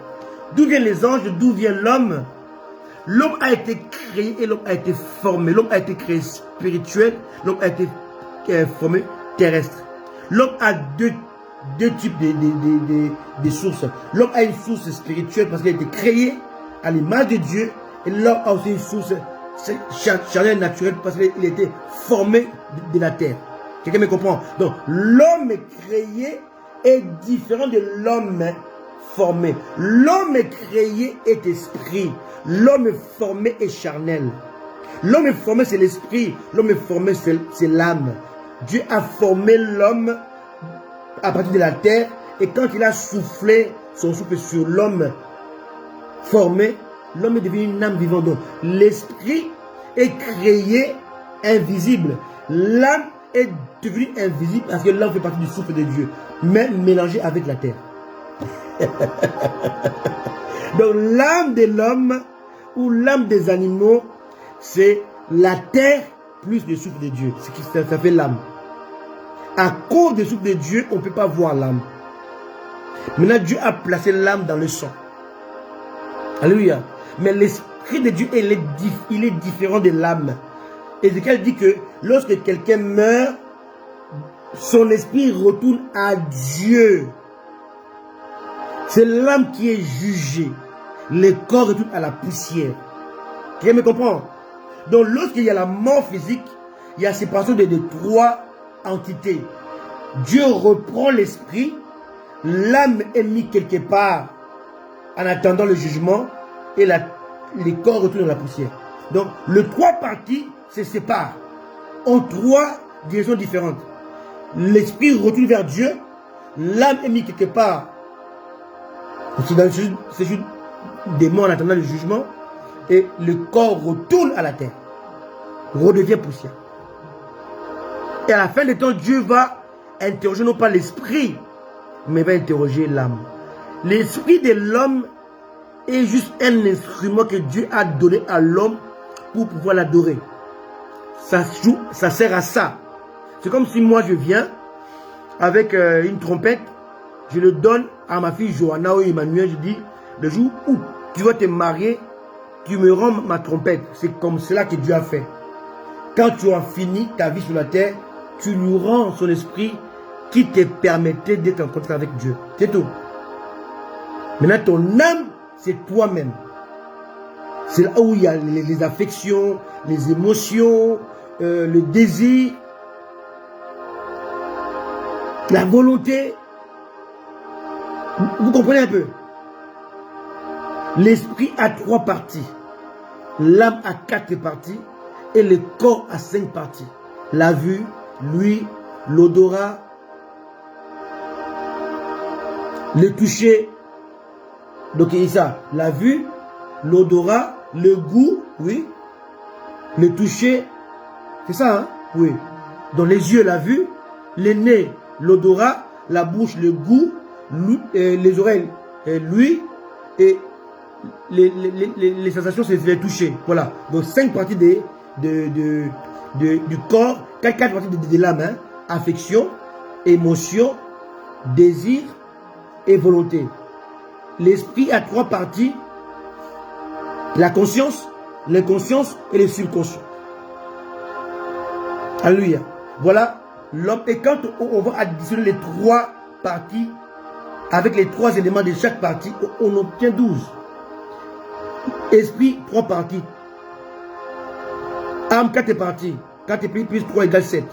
D'où viennent les anges, d'où vient l'homme. L'homme a été créé et l'homme a été formé. L'homme a été créé spirituel, l'homme a été formé terrestre. L'homme a deux types de sources. L'homme a une source spirituelle parce qu'il a été créé à l'image de Dieu. Et l'homme a aussi une source charnelle naturelle parce qu'il a été formé de la terre. Quelqu'un me comprend? Donc l'homme créé est différent de l'homme formé. L'homme créé est esprit. L'homme formé est charnel. L'homme formé c'est l'esprit. L'homme formé c'est l'âme. Dieu a formé l'homme à partir de la terre. Et quand il a soufflé son souffle sur l'homme formé, l'homme est devenu une âme vivante. Donc l'esprit est créé invisible. L'âme est devenue invisible parce que l'âme fait partie du souffle de Dieu, mais mélangé avec la terre. Donc l'âme de l'homme ou l'âme des animaux, c'est la terre plus le souffle de Dieu. Ça fait l'âme. À cause du souffle de Dieu, on ne peut pas voir l'âme. Maintenant, Dieu a placé l'âme dans le sang. Alléluia. Mais l'esprit de Dieu, il est différent de l'âme. Ézéchiel dit que lorsque quelqu'un meurt, son esprit retourne à Dieu. C'est l'âme qui est jugée. Le corps retourne à la poussière. Quelqu'un me comprend? Donc lorsqu'il y a la mort physique, il y a séparation de trois entités. Dieu reprend l'esprit, l'âme est mise quelque part en attendant le jugement et les corps retournent dans la poussière. Donc les trois parties se séparent en trois directions différentes. L'esprit retourne vers Dieu, l'âme est mise quelque part, c'est juste des morts en attendant le jugement, et le corps retourne à la terre. redevient poussière. Et à la fin des temps, Dieu va interroger non pas l'esprit, mais va interroger l'âme. L'esprit de l'homme est juste un instrument que Dieu a donné à l'homme pour pouvoir l'adorer. Ça sert à ça. C'est comme si moi je viens avec une trompette, je le donne à ma fille Johanna ou Emmanuel, je dis, le jour où tu vas te marier, tu me rends ma trompette. C'est comme cela que Dieu a fait. Quand tu as fini ta vie sur la terre, tu lui rends son esprit qui te permettait d'être en contact avec Dieu. C'est tout. Maintenant, ton âme, c'est toi-même. C'est là où il y a les affections, les émotions, le désir, la volonté. Vous comprenez un peu? L'esprit a 3 parties. L'âme a 4 parties. Et le corps a 5 parties. La vue, l'ouïe, l'odorat, le toucher. Donc il y a ça. La vue, l'odorat, le goût, oui. Le toucher. C'est ça, hein? Oui. Donc les yeux, la vue, les nez, l'odorat, la bouche, le goût, les oreilles, l'ouïe, et les sensations, c'est les toucher. Voilà. Donc 5 parties du corps, 4 parties de l'âme, hein? Affection, émotion, désir et volonté. L'esprit a 3 parties: la conscience, l'inconscience et le subconscient. Alléluia. Voilà l'homme. Et quand on va additionner les 3 parties avec les 3 éléments de chaque partie, on obtient 12. Esprit, 3 parties. Âme, 4 parties. 4 plus 3 égale 7.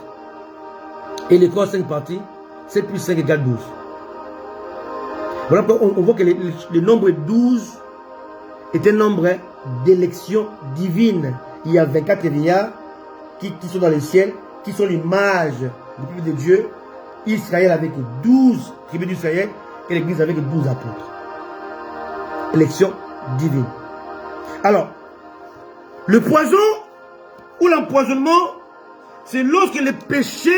Et le corps, 5 parties. 7 plus 5 égale 12. Voilà pourquoi on voit que le nombre 12 est un nombre d'élection divine. Il y a 24 vieillards qui sont dans le ciel, qui sont l'image du peuple de Dieu. Israël avec 12 tribus d'Israël et l'Église avec 12 apôtres. Élection divine. Alors, le poison ou l'empoisonnement, c'est lorsque le péché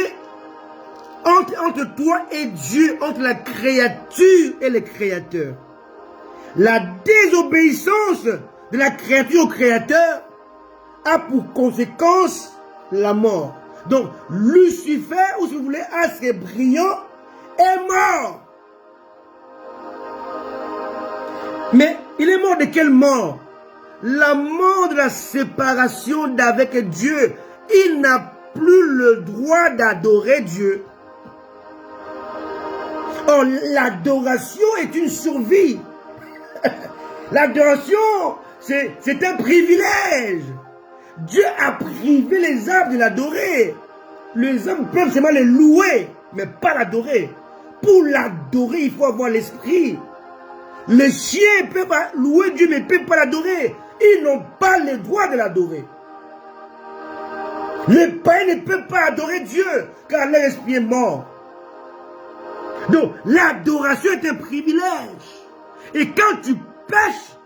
entre toi et Dieu, entre la créature et le Créateur. La désobéissance de la créature au Créateur a pour conséquence la mort. Donc, Lucifer, ou si vous voulez, astre brillant, est mort. Mais il est mort de quelle mort? La mort de la séparation d'avec Dieu. Il n'a plus le droit d'adorer Dieu. Or, l'adoration est une survie. L'adoration, c'est un privilège. Dieu a privé les âmes de l'adorer. Les hommes peuvent seulement les louer, mais pas l'adorer. Pour l'adorer, il faut avoir l'esprit. Les chiens peuvent louer Dieu, mais ne peuvent pas l'adorer. Ils n'ont pas le droit de l'adorer. Les païens ne peuvent pas adorer Dieu, car leur esprit est mort. Donc, l'adoration est un privilège. Et quand tu pêches,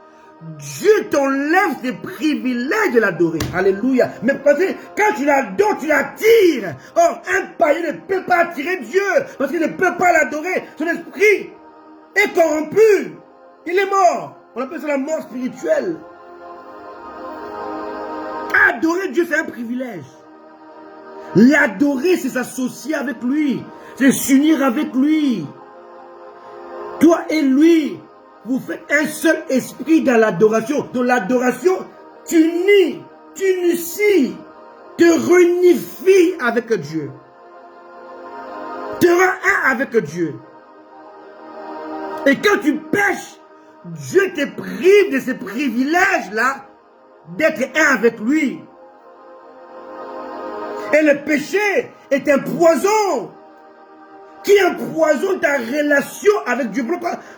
Dieu t'enlève ce privilège de l'adorer. Alléluia. Mais parce que quand tu l'adores, tu l'attires. Or, un païen ne peut pas attirer Dieu, parce qu'il ne peut pas l'adorer. Son esprit est corrompu. Il est mort. On appelle ça la mort spirituelle. Adorer Dieu, c'est un privilège. L'adorer, c'est s'associer avec lui. C'est s'unir avec lui. Toi et lui, vous faites un seul esprit dans l'adoration. Dans l'adoration, tu unifies, te réunifies avec Dieu. Tu rends un avec Dieu. Et quand tu pêches, Dieu te prive de ce privilège-là d'être un avec lui. Et le péché est un poison qui empoisonne ta relation avec Dieu.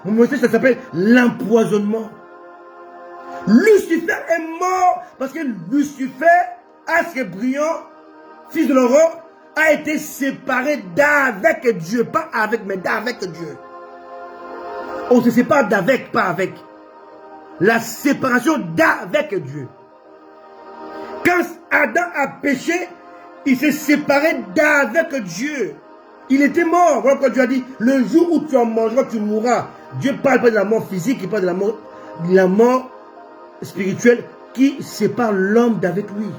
Mon message, ça s'appelle l'empoisonnement. Lucifer est mort parce que Lucifer, astre brillant, fils de l'aurore, a été séparé d'avec Dieu. Pas avec, mais d'avec Dieu. On se sépare d'avec, pas avec. La séparation d'avec Dieu. Quand Adam a péché, il s'est séparé d'avec Dieu. Il était mort. Voilà quand Dieu a dit, le jour où tu en mangeras, tu mourras. Dieu ne parle pas de la mort physique, il parle de la mort spirituelle qui sépare l'homme d'avec lui.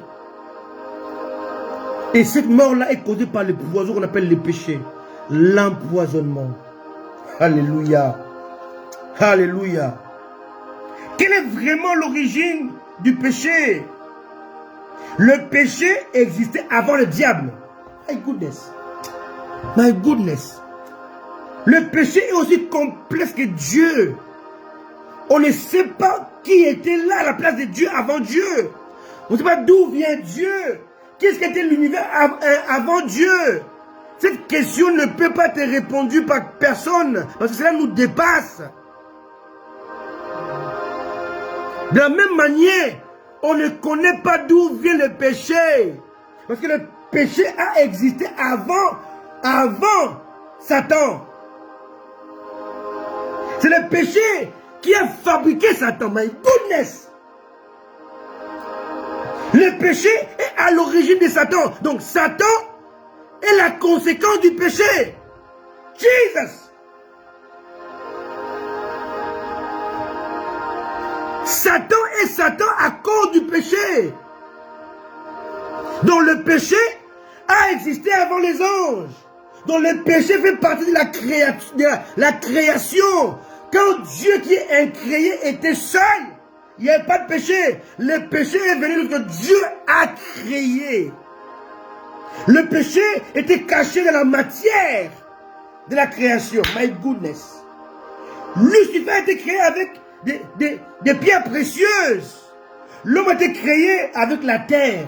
Et cette mort-là est causée par le poison qu'on appelle le péché. L'empoisonnement. Alléluia. Alléluia. Quelle est vraiment l'origine du péché? Le péché existait avant le diable. My goodness. My goodness. Le péché est aussi complexe que Dieu. On ne sait pas qui était là à la place de Dieu avant Dieu. On ne sait pas d'où vient Dieu. Qu'est-ce qu'était l'univers avant Dieu? Cette question ne peut pas être répondue par personne. Parce que cela nous dépasse. De la même manière, on ne connaît pas d'où vient le péché. Parce que le péché a existé avant Satan. C'est le péché qui a fabriqué Satan. My goodness. Le péché est à l'origine de Satan. Donc Satan est la conséquence du péché. Jesus. Satan est Satan à cause du péché. Donc le péché a existé avant les anges. Donc le péché fait partie de la création. Quand Dieu qui est incréé était seul, il n'y avait pas de péché. Le péché est venu lorsque Dieu a créé. Le péché était caché dans la matière de la création. My goodness. Lucifer a été créé avec des pierres précieuses. L'homme a été créé avec la terre.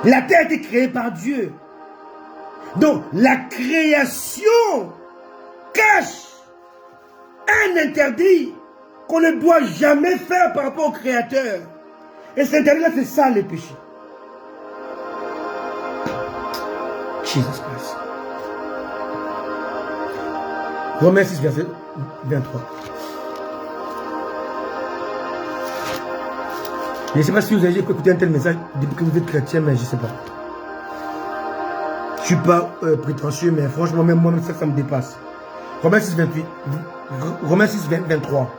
La terre a été créée par Dieu. Donc la création cache un interdit qu'on ne doit jamais faire par rapport au Créateur. Et cet interdit-là, c'est ça le péché. Jesus Christ. Romains 6, verset 23. Je ne sais pas si vous avez écouté un tel message depuis que vous êtes chrétien, mais je ne sais pas. Je ne suis pas prétentieux, mais franchement, même moi, ça me dépasse. Romains 6, 28. Romains 6, 23.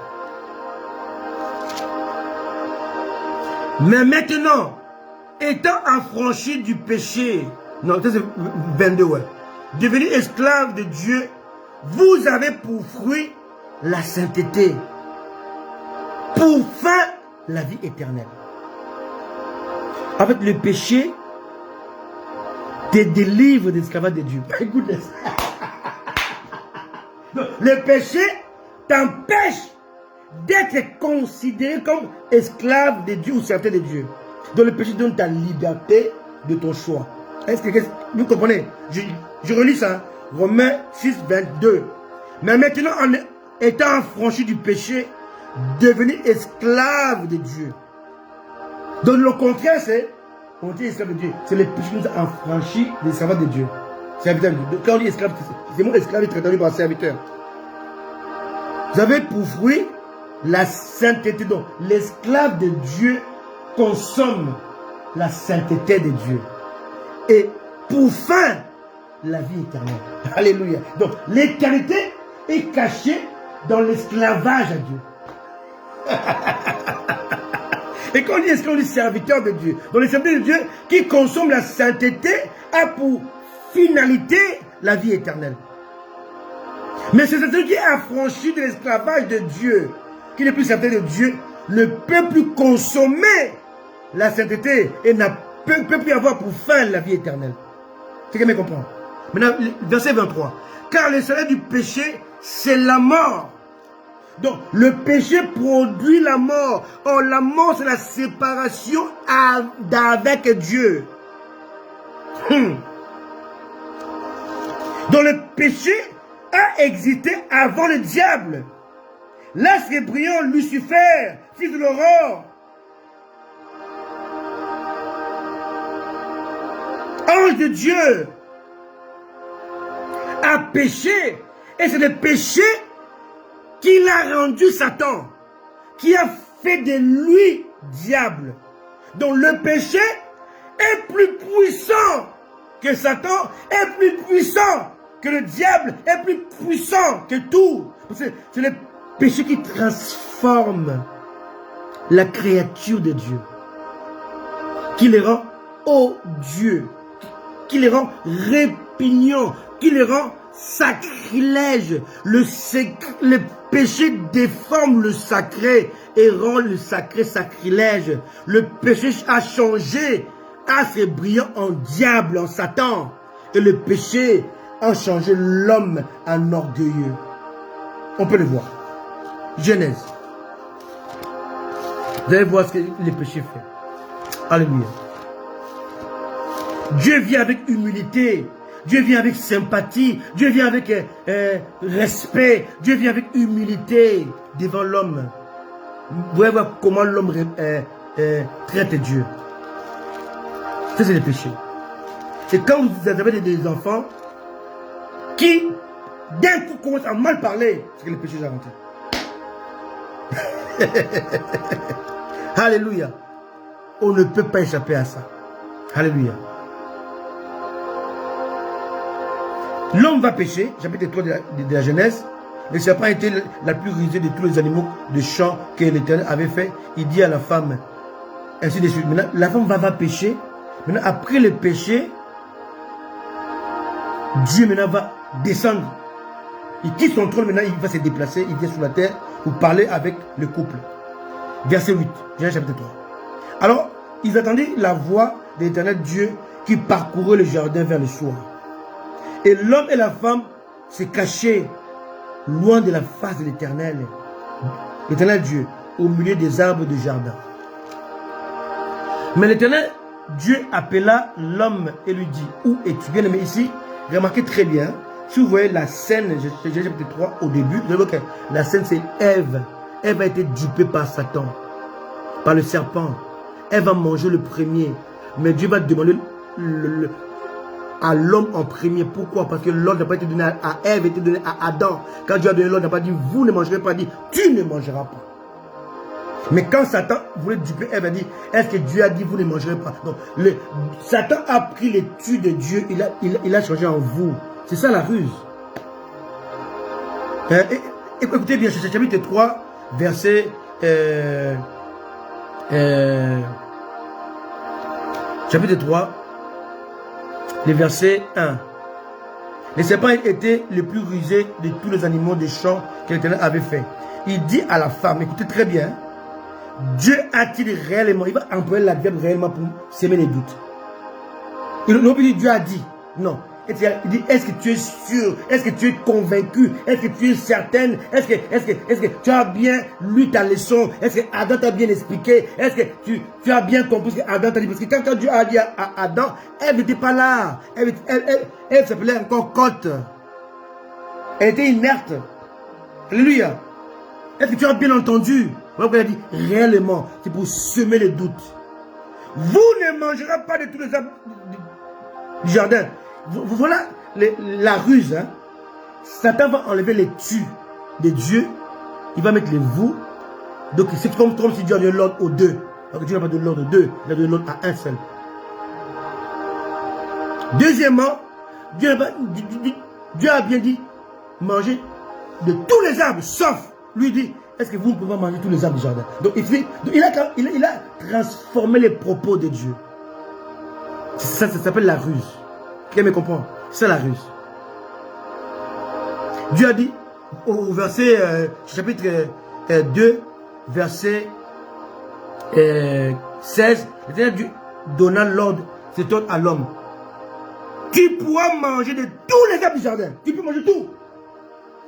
Mais maintenant, étant affranchi du péché, non, c'est 22, ouais. Devenu esclave de Dieu, vous avez pour fruit la sainteté, pour fin la vie éternelle. En fait, le péché te délivre de l'esclavage de Dieu. My goodness. Le péché t'empêche d'être considéré comme esclave de Dieu ou servant de Dieu. Donc le péché donne ta liberté de ton choix. Est-ce que vous comprenez? Je relis ça. Romains 6, 22. Mais maintenant, en étant affranchi du péché, devenu esclave de Dieu. Donc le contraire, c'est, on dit esclave de Dieu. C'est le péché qui nous a affranchis des servants de Dieu. Serviteur de Dieu. Quand on dit esclave, c'est mon esclave est traité par serviteur. Vous avez pour fruit la sainteté. Donc l'esclave de Dieu consomme la sainteté de Dieu. Et pour fin, la vie éternelle. Alléluia. Donc l'éternité est cachée dans l'esclavage à Dieu. Et quand on dit esclave, on dit serviteur de Dieu. Donc le serviteur de Dieu qui consomme la sainteté a pour finalité la vie éternelle. Mais c'est celui qui est affranchi de l'esclavage de Dieu, qui n'est plus serviteur de Dieu, ne peut plus consommer la sainteté et ne peut plus avoir pour fin la vie éternelle. C'est quelqu'un comprend. Maintenant, verset 23. Car le salaire du péché, c'est la mort. Donc, le péché produit la mort. Or, la mort, c'est la séparation avec Dieu. Donc, le péché a existé avant le diable. L'astre brillant, Lucifer, fils de l'aurore, ange de Dieu, a péché. Et c'est le péché qui l'a rendu Satan, qui a fait de lui diable. Donc le péché est plus puissant que Satan, est plus puissant que le diable, est plus puissant que tout. C'est le péché qui transforme la créature de Dieu, qui les rend odieux, qui les rend répugnants, qui les rend sacrilèges. Le péché déforme le sacré et rend le sacré sacrilège. Le péché a changé assez brillant en diable, en Satan. Et le péché a changé l'homme en orgueilleux. On peut le voir. Genèse. Vous allez voir ce que le péché fait. Alléluia. Dieu vient avec humilité. Dieu vient avec sympathie. Dieu vient avec respect. Dieu vient avec humilité devant l'homme. Vous allez voir comment l'homme traite Dieu. Ça, c'est le péché. Et quand vous avez des enfants qui, d'un coup, commencent à mal parler, c'est que le péché est rentré. Alléluia. On ne peut pas échapper à ça. Alléluia. L'homme va pécher, chapitre 3 de la Genèse. Le serpent a été la plus rusée de tous les animaux de champ que l'Éternel avait fait. Il dit à la femme, ainsi de suite. Maintenant, la femme va pécher. Maintenant, après le péché, Dieu maintenant va descendre. Il quitte son trône, maintenant il va se déplacer, il vient sur la terre pour parler avec le couple. Verset 8, Genèse chapitre 3. Alors, ils attendaient la voix de l'Éternel Dieu qui parcourait le jardin vers le soir. Et l'homme et la femme se cachaient loin de la face de l'Éternel. L'Éternel Dieu, au milieu des arbres du jardin. Mais l'Éternel Dieu appela l'homme et lui dit, où es-tu? Bien aimé ici, remarquez très bien, si vous voyez la scène, Genèse chapitre 3 au début, vous voyez que la scène c'est Ève. Ève a été dupée par Satan, par le serpent. Elle va manger le premier. Mais Dieu va demander à l'homme en premier. Pourquoi? Parce que l'ordre n'a pas été donné à Ève, a été donné à Adam. Quand Dieu a donné l'ordre, il n'a pas dit vous ne mangerez pas, il a dit tu ne mangeras pas. Mais quand Satan voulait duper Ève, il a dit est-ce que Dieu a dit vous ne mangerez pas? Donc, Satan a pris l'étude de Dieu, il a changé en vous. C'est ça la ruse. Écoutez bien, c'est chapitre 3, verset chapitre 3, le verset 1. Le serpent était le plus rusé de tous les animaux des champs que l'Éternel avait fait. Il dit à la femme, écoutez très bien, Dieu a-t-il réellement, il va employer l'adverbe réellement pour s'aimer les doutes. Il n'a pas dit Dieu a dit, non. Il dit, est-ce que tu es sûr? Est-ce que tu es convaincu? Est-ce que tu es certaine? Est-ce que tu as bien lu ta leçon? Est-ce que Adam t'a bien expliqué? Est-ce que tu as bien compris ce que Adam t'a dit? Parce que quand Dieu a dit à Adam, elle n'était pas là. Elle s'appelait encore Côte. Elle était inerte. Alléluia. Est-ce que tu as bien entendu? Voilà pourquoi il a dit, réellement, c'est pour semer les doutes. Vous ne mangerez pas de tous les arbres du jardin. Voilà la ruse. Hein? Satan va enlever les tu de Dieu. Il va mettre les vous. Donc c'est comme si Dieu a donné l'ordre aux deux. Donc Dieu n'a pas donné l'ordre aux deux. Il a donné l'ordre à un seul. Deuxièmement, Dieu a bien dit manger de tous les arbres. Sauf, lui dit, est-ce que vous ne pouvez pas manger tous les arbres du jardin? Donc il a transformé les propos de Dieu. Ça s'appelle la ruse. Qui me comprend? C'est la ruse. Dieu a dit au verset chapitre 2, verset 16, Dieu donna l'ordre, cet ordre à l'homme. Tu pourras manger de tous les arbres du jardin. Tu peux manger tout.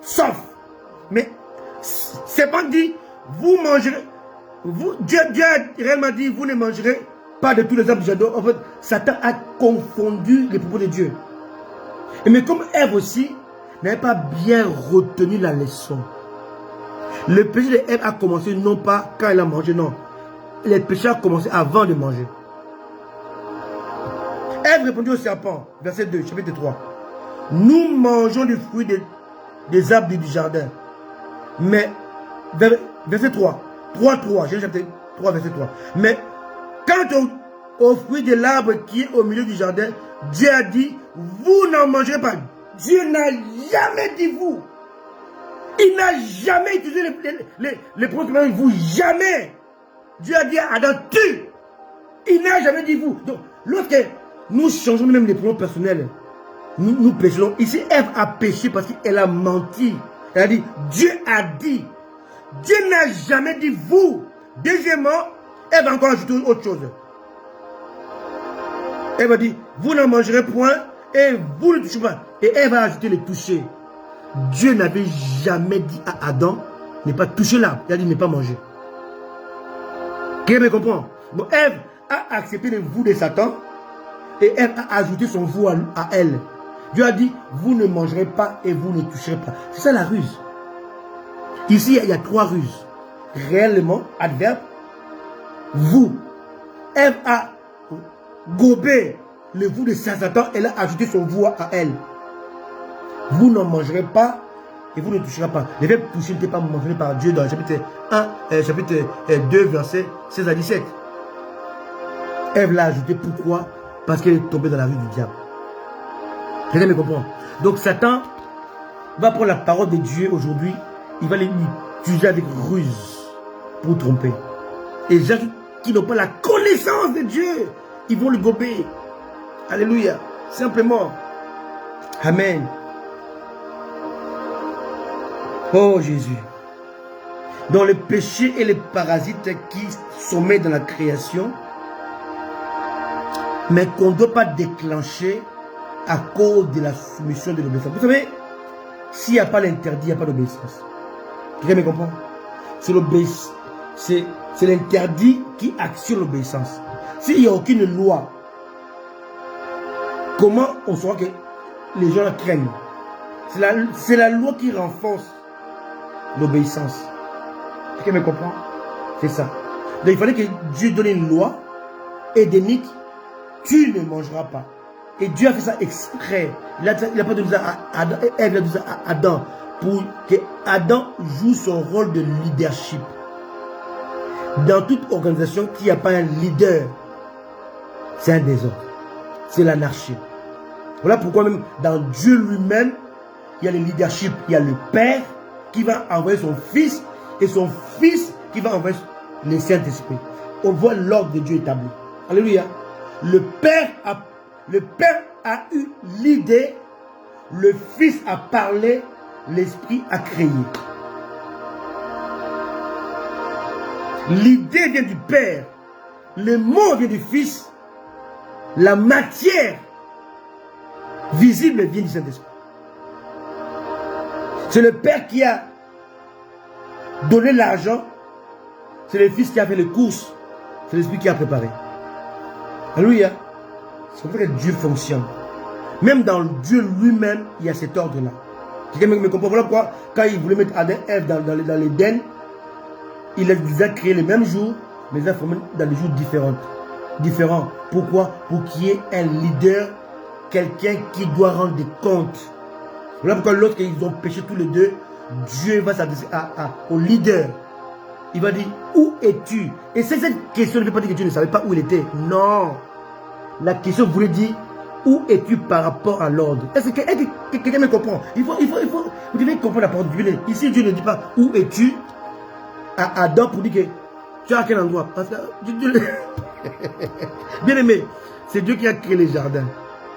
Sauf. Mais c'est pas dit, vous mangerez. Dieu a réellement dit, vous ne mangerez pas de tous les arbres du jardin. En fait, Satan a confondu les propos de Dieu. Mais comme Ève aussi n'avait pas bien retenu la leçon. Le péché de Ève a commencé non pas quand elle a mangé, non. Le péché a commencé avant de manger. Ève répondit au serpent, verset 2, chapitre 3. Nous mangeons des fruits des arbres du jardin. Mais, verset 3, 3, chapitre 3, verset 3. Mais, quand au fruit de l'arbre qui est au milieu du jardin, Dieu a dit, vous n'en mangerez pas. Dieu n'a jamais dit vous. Il n'a jamais utilisé les pronoms avec vous. Jamais. Dieu a dit à Adam, tu. Il n'a jamais dit vous. Donc, lorsque nous changeons même les pronoms personnels, nous péchons. Ici, Ève a péché parce qu'elle a menti. Elle a dit, Dieu a dit. Dieu n'a jamais dit vous. Deuxièmement, Ève a encore ajouté autre chose. Ève a dit, vous n'en mangerez point et vous ne touchez pas. Et Ève a ajouté le toucher. Dieu n'avait jamais dit à Adam, ne pas toucher l'arbre. Il a dit, ne pas manger. Quelqu'un me comprend? Donc Ève a accepté le vous de Satan et Ève a ajouté son vous à elle. Dieu a dit, vous ne mangerez pas et vous ne toucherez pas. C'est ça la ruse. Ici, il y a trois ruses. Réellement, adverbe, vous. Ève a gobé le vous de Satan, elle a ajouté son vous à elle. Vous n'en mangerez pas et vous ne toucherez pas. Le verbe toucher n'était pas mentionné par Dieu dans le chapitre 2, verset 16 à 17. Ève l'a ajouté. Pourquoi? Parce qu'elle est tombée dans la rue du diable. Quelqu'un me comprend? Donc Satan va prendre la parole de Dieu aujourd'hui. Il va l'utiliser avec ruse pour tromper. Et les gens qui n'ont pas la connaissance de Dieu, ils vont le gober. Alléluia. Simplement. Amen. Oh Jésus. Dans le péché et les parasites qui sommeillent dans la création, mais qu'on ne doit pas déclencher à cause de la soumission de l'obéissance. Vous savez, s'il n'y a pas l'interdit, il n'y a pas d'obéissance. Quelqu'un me comprend? C'est l'obéissance. C'est l'interdit qui actionne l'obéissance. S'il n'y a aucune loi, comment on saura que les gens la craignent? C'est la loi qui renforce l'obéissance. Quelqu'un me comprend? C'est ça. Donc il fallait que Dieu donne une loi édénique. Tu ne mangeras pas. Et Dieu a fait ça exprès. Il n'a pas donné ça à Adam. Ève a donné ça à Adam. Pour que Adam joue son rôle de leadership. Dans toute organisation qui n'a pas un leader, c'est un désordre. C'est l'anarchie. Voilà pourquoi même dans Dieu lui-même, il y a le leadership. Il y a le Père qui va envoyer son Fils et son Fils qui va envoyer le Saint-Esprit. On voit l'ordre de Dieu établi. Alléluia. Le Père a eu l'idée, le Fils a parlé, l'Esprit a créé. L'idée vient du Père, le mot vient du Fils, la matière visible vient du Saint-Esprit. C'est le Père qui a donné l'argent, c'est le Fils qui a fait les courses, c'est l'Esprit qui a préparé. Alléluia. C'est comme ça que Dieu fonctionne. Même dans Dieu lui-même, il y a cet ordre-là. Quelqu'un me comprend? Voilà pourquoi, quand il voulait mettre Adam et Ève dans l'Éden, il les a créés le même jour, mais il les a formés dans des jours différents. Pourquoi? Pour qu'il y ait un leader, quelqu'un qui doit rendre des comptes. Voilà pourquoi lorsqu'ils ont péché tous les deux, Dieu va s'adresser au leader. Il va dire, où es-tu? Et c'est cette question ne veut pas dire que Dieu ne savait pas où il était. Non. La question voulait dire, où es-tu par rapport à l'ordre? Est-ce que quelqu'un me comprend? Vous devez comprendre la parole de Dieu. Ici, Dieu ne dit pas, où es-tu à Adam pour dire que tu es à quel endroit? Parce que bien aimé, c'est Dieu qui a créé les jardins.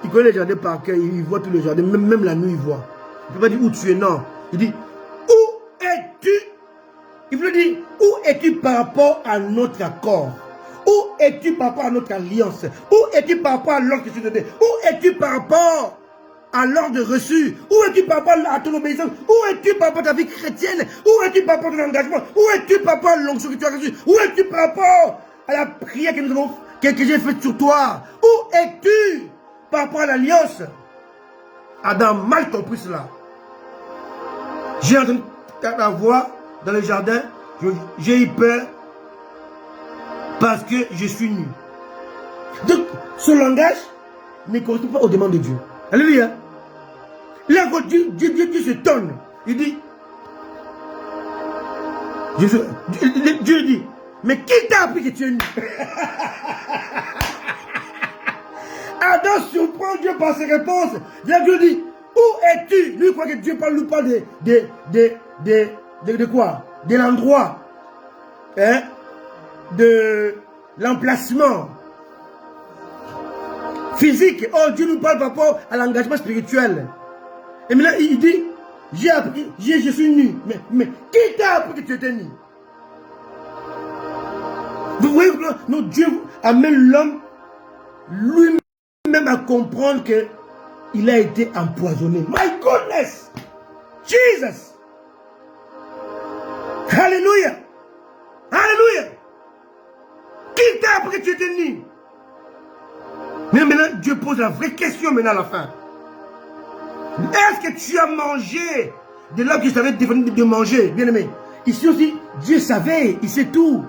Il connaît les jardins par cœur, il voit tous les jardins, même la nuit il voit. Il ne peut pas dire où tu es, non. Il dit, où es-tu? Il veut dire, où es-tu par rapport à notre accord? Où es-tu par rapport à notre alliance? Où es-tu par rapport à l'ordre que je te donne? Où es-tu par rapport à l'ordre reçu? Où es-tu par rapport à ton obéissance? Où es-tu par rapport à ta vie chrétienne? Où es-tu par rapport à ton engagement? Où es-tu par rapport à l'onction que tu as reçue? Où es-tu par rapport à la prière que j'ai faite sur toi? Où es-tu par rapport à l'alliance? Adam mal compris cela. J'ai entendu la voix dans le jardin, j'ai eu peur parce que je suis nu. Donc, ce langage ne correspond pas aux demandes de Dieu. Alléluia. Là, Dieu se tonne. Il dit, Dieu dit, Mais qui t'a appris que tu es nu? Adam surprend Dieu par ses réponses. Dieu dit, où es-tu? Lui croit que Dieu parle, nous parle de quoi? De l'endroit. Hein? De l'emplacement physique. Oh, Dieu nous parle par rapport à l'engagement spirituel. Et maintenant, il dit, j'ai appris, je suis nu. Mais qui t'a appris que tu étais nu? Vous voyez, notre Dieu amène l'homme lui-même à comprendre que il a été empoisonné. My goodness! Jesus! Alléluia! Alléluia! Qui t'a appris que tu étais nu? Mais maintenant, Dieu pose la vraie question maintenant à la fin. Est-ce que tu as mangé de là que je t'avais défini de manger, bien aimé? Ici aussi, Dieu savait, il sait tout.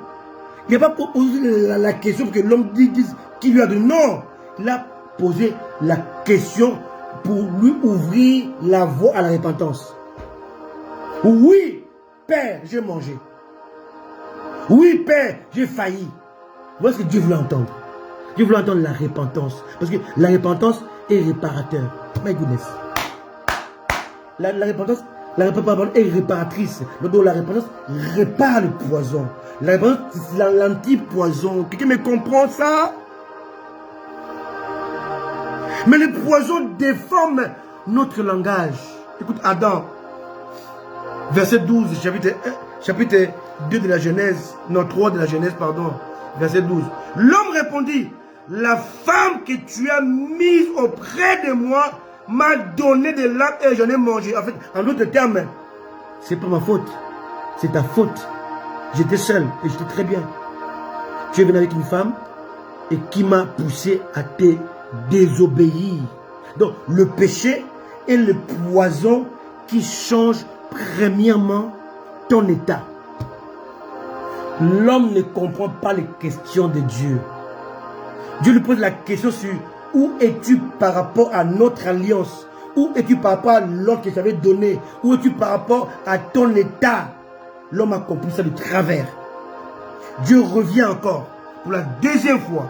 Il n'a pas posé la question pour que l'homme dise qui lui a donné. Non, il a posé la question pour lui ouvrir la voie à la repentance. Oui, Père, j'ai mangé. Oui, Père, j'ai failli. Voilà ce que Dieu voulait entendre. Dieu voulait entendre la repentance. Parce que la repentance est réparateur. My goodness. La repentance est réparatrice. Donc la repentance répare le poison. La repentance, c'est l'anti-poison. Quelqu'un me comprend ça? Mais le poison déforme notre langage. Écoute, Adam, verset 12, chapitre 2 de la Genèse, non, 3 de la Genèse, pardon, verset 12. L'homme répondit, la femme que tu as mise auprès de moi m'a donné de l'âme et j'en ai mangé. En fait, en d'autres termes, c'est pas ma faute, c'est ta faute. J'étais seul et j'étais très bien. Tu es venu avec une femme et qui m'a poussé à te désobéir. Donc, le péché est le poison qui change premièrement ton état. L'homme ne comprend pas les questions de Dieu. Dieu lui pose la question sur où es-tu par rapport à notre alliance? Où es-tu par rapport à l'ordre que j'avais donné? Où es-tu par rapport à ton état? L'homme a compris ça de travers. Dieu revient encore pour la deuxième fois.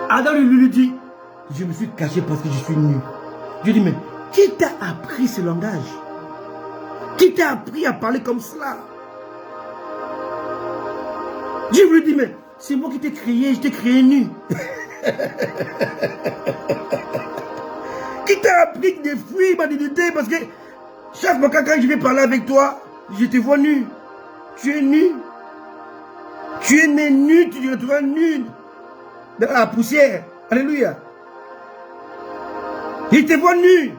Adam lui dit, je me suis caché parce que je suis nu. Dieu dit, mais qui t'a appris ce langage? Qui t'a appris à parler comme cela? Dieu lui dit, mais c'est moi qui t'ai créé, je t'ai créé nu. Qui t'a appris des fruits, ma dignité? Parce que chaque fois quand je vais parler avec toi, je te vois nu. Tu es nu. Tu es né nu, tu te retrouves nu. Dans la poussière. Alléluia. Il te voit nu.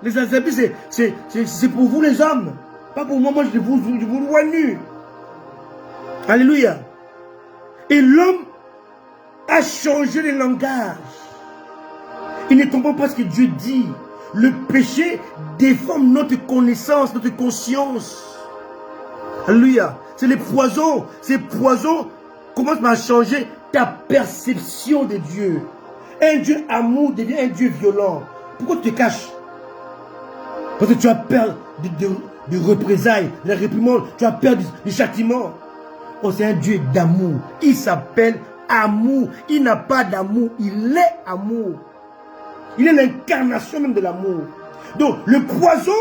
Les habits, c'est pour vous les hommes. Pas pour moi, moi je vous vois nu. Alléluia. Et l'homme a changé le langage. Il ne comprend pas ce que Dieu dit. Le péché déforme notre connaissance, notre conscience. Alléluia. C'est le poison. Ces poisons commencent à changer ta perception de Dieu. Un Dieu amour devient un Dieu violent. Pourquoi tu te caches? Parce que tu as peur de représailles, de la réprimande, tu as peur du châtiment. Oh, c'est un Dieu d'amour. Il s'appelle amour. Il n'a pas d'amour, il est amour. Il est l'incarnation même de l'amour. Donc, le poison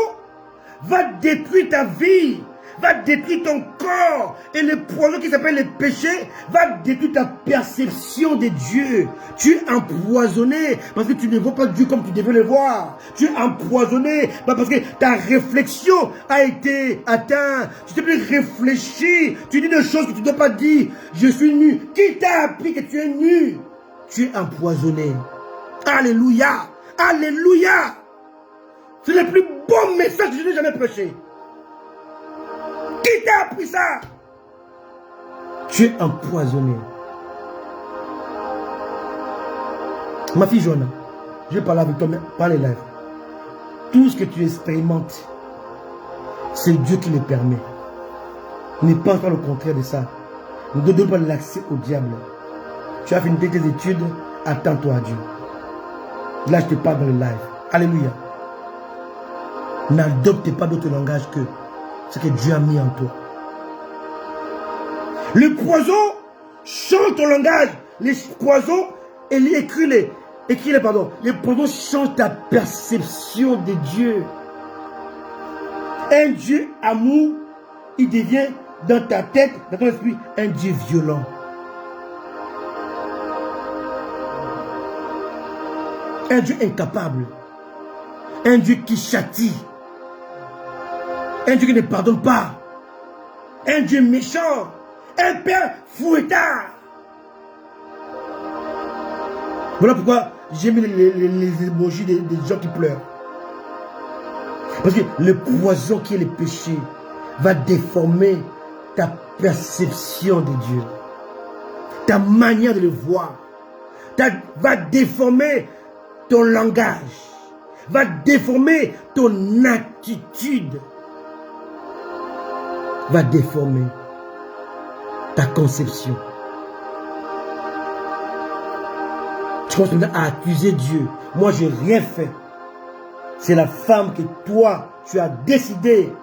va détruire ta vie, va détruire ton corps. Et le poison qui s'appelle le péché va détruire ta perception de Dieu. Tu es empoisonné parce que tu ne vois pas Dieu comme tu devais le voir. Tu es empoisonné parce que ta réflexion a été atteinte. Tu t'es plus réfléchi. Tu dis des choses que tu ne dois pas dire. Je suis nu. Qui t'a appris que tu es nu? Tu es empoisonné. Alléluia. Alléluia. C'est le plus beau message que je n'ai jamais prêché. Qui t'a appris ça? Tu es empoisonné. Ma fille Joanna, je vais parler avec toi par les lèvres. Tout ce que tu expérimentes, c'est Dieu qui le permet. Ne pense pas le contraire de ça. Ne donne pas l'accès au diable. Tu as fini tes études, attends-toi à Dieu. Là, je te parle dans le live. Alléluia. N'adopte pas d'autre langage que ce que Dieu a mis en toi. Le poison change ton langage. Les poisons, les poisons changent ta perception de Dieu. Un Dieu amour, il devient dans ta tête, dans ton esprit, un Dieu violent. Un Dieu incapable. Un Dieu qui châtie. Un Dieu qui ne pardonne pas. Un Dieu méchant. Un Père fouettard. Voilà pourquoi j'ai mis les émojis des gens qui pleurent. Parce que le poison qui est le péché va déformer ta perception de Dieu. Ta manière de le voir. Va déformer ton langage. Va déformer ton attitude. Va déformer ta conception. Tu commences à accuser Dieu. Moi, je n'ai rien fait. C'est la femme que toi, tu as décidé,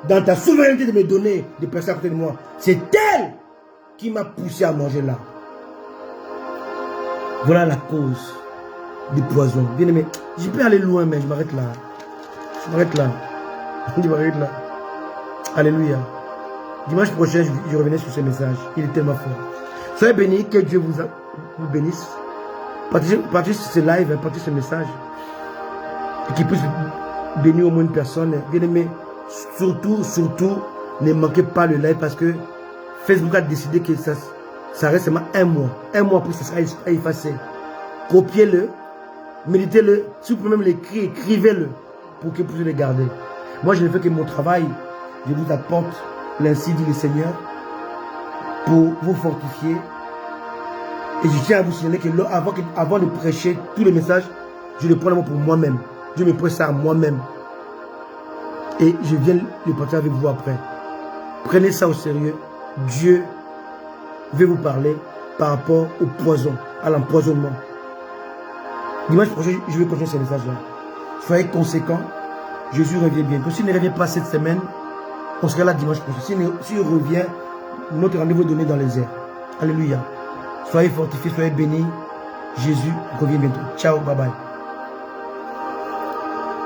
dans ta souveraineté, de me donner des personnes à côté de moi. C'est elle qui m'a poussé à manger là. Voilà la cause du poison. Bien aimé, je peux aller loin, mais je m'arrête là. Je m'arrête là. Je m'arrête là. Alléluia. Dimanche prochain, je revenais sur ce message. Il est tellement fort. Soyez bénis, que Dieu vous bénisse. Partagez ce live, partagez ce message. Et qu'il puisse bénir au moins une personne. Bien aimé, surtout, ne manquez pas le live parce que Facebook a décidé que ça reste seulement un mois. Un mois après, ça sera effacé. Copiez-le, méditez-le. Si vous pouvez même l'écrire, écrivez-le pour que vous puissiez le garder. Moi, je ne fais que mon travail. Je vous apporte l'ainsi dit le Seigneur pour vous fortifier. Et je tiens à vous signaler que avant de prêcher tous les messages, je le prends pour moi-même. Je me prête ça à moi-même. Et je viens le partager avec vous après. Prenez ça au sérieux. Dieu veut vous parler par rapport au poison, à l'empoisonnement. Dimanche prochain, je vais continuer ce message-là. Soyez conséquents. Jésus revient bientôt. S'il ne revient pas cette semaine, on sera là dimanche prochain. S'il revient, notre rendez-vous est donné dans les airs. Alléluia. Soyez fortifiés, soyez bénis. Jésus revient bientôt. Ciao, bye bye.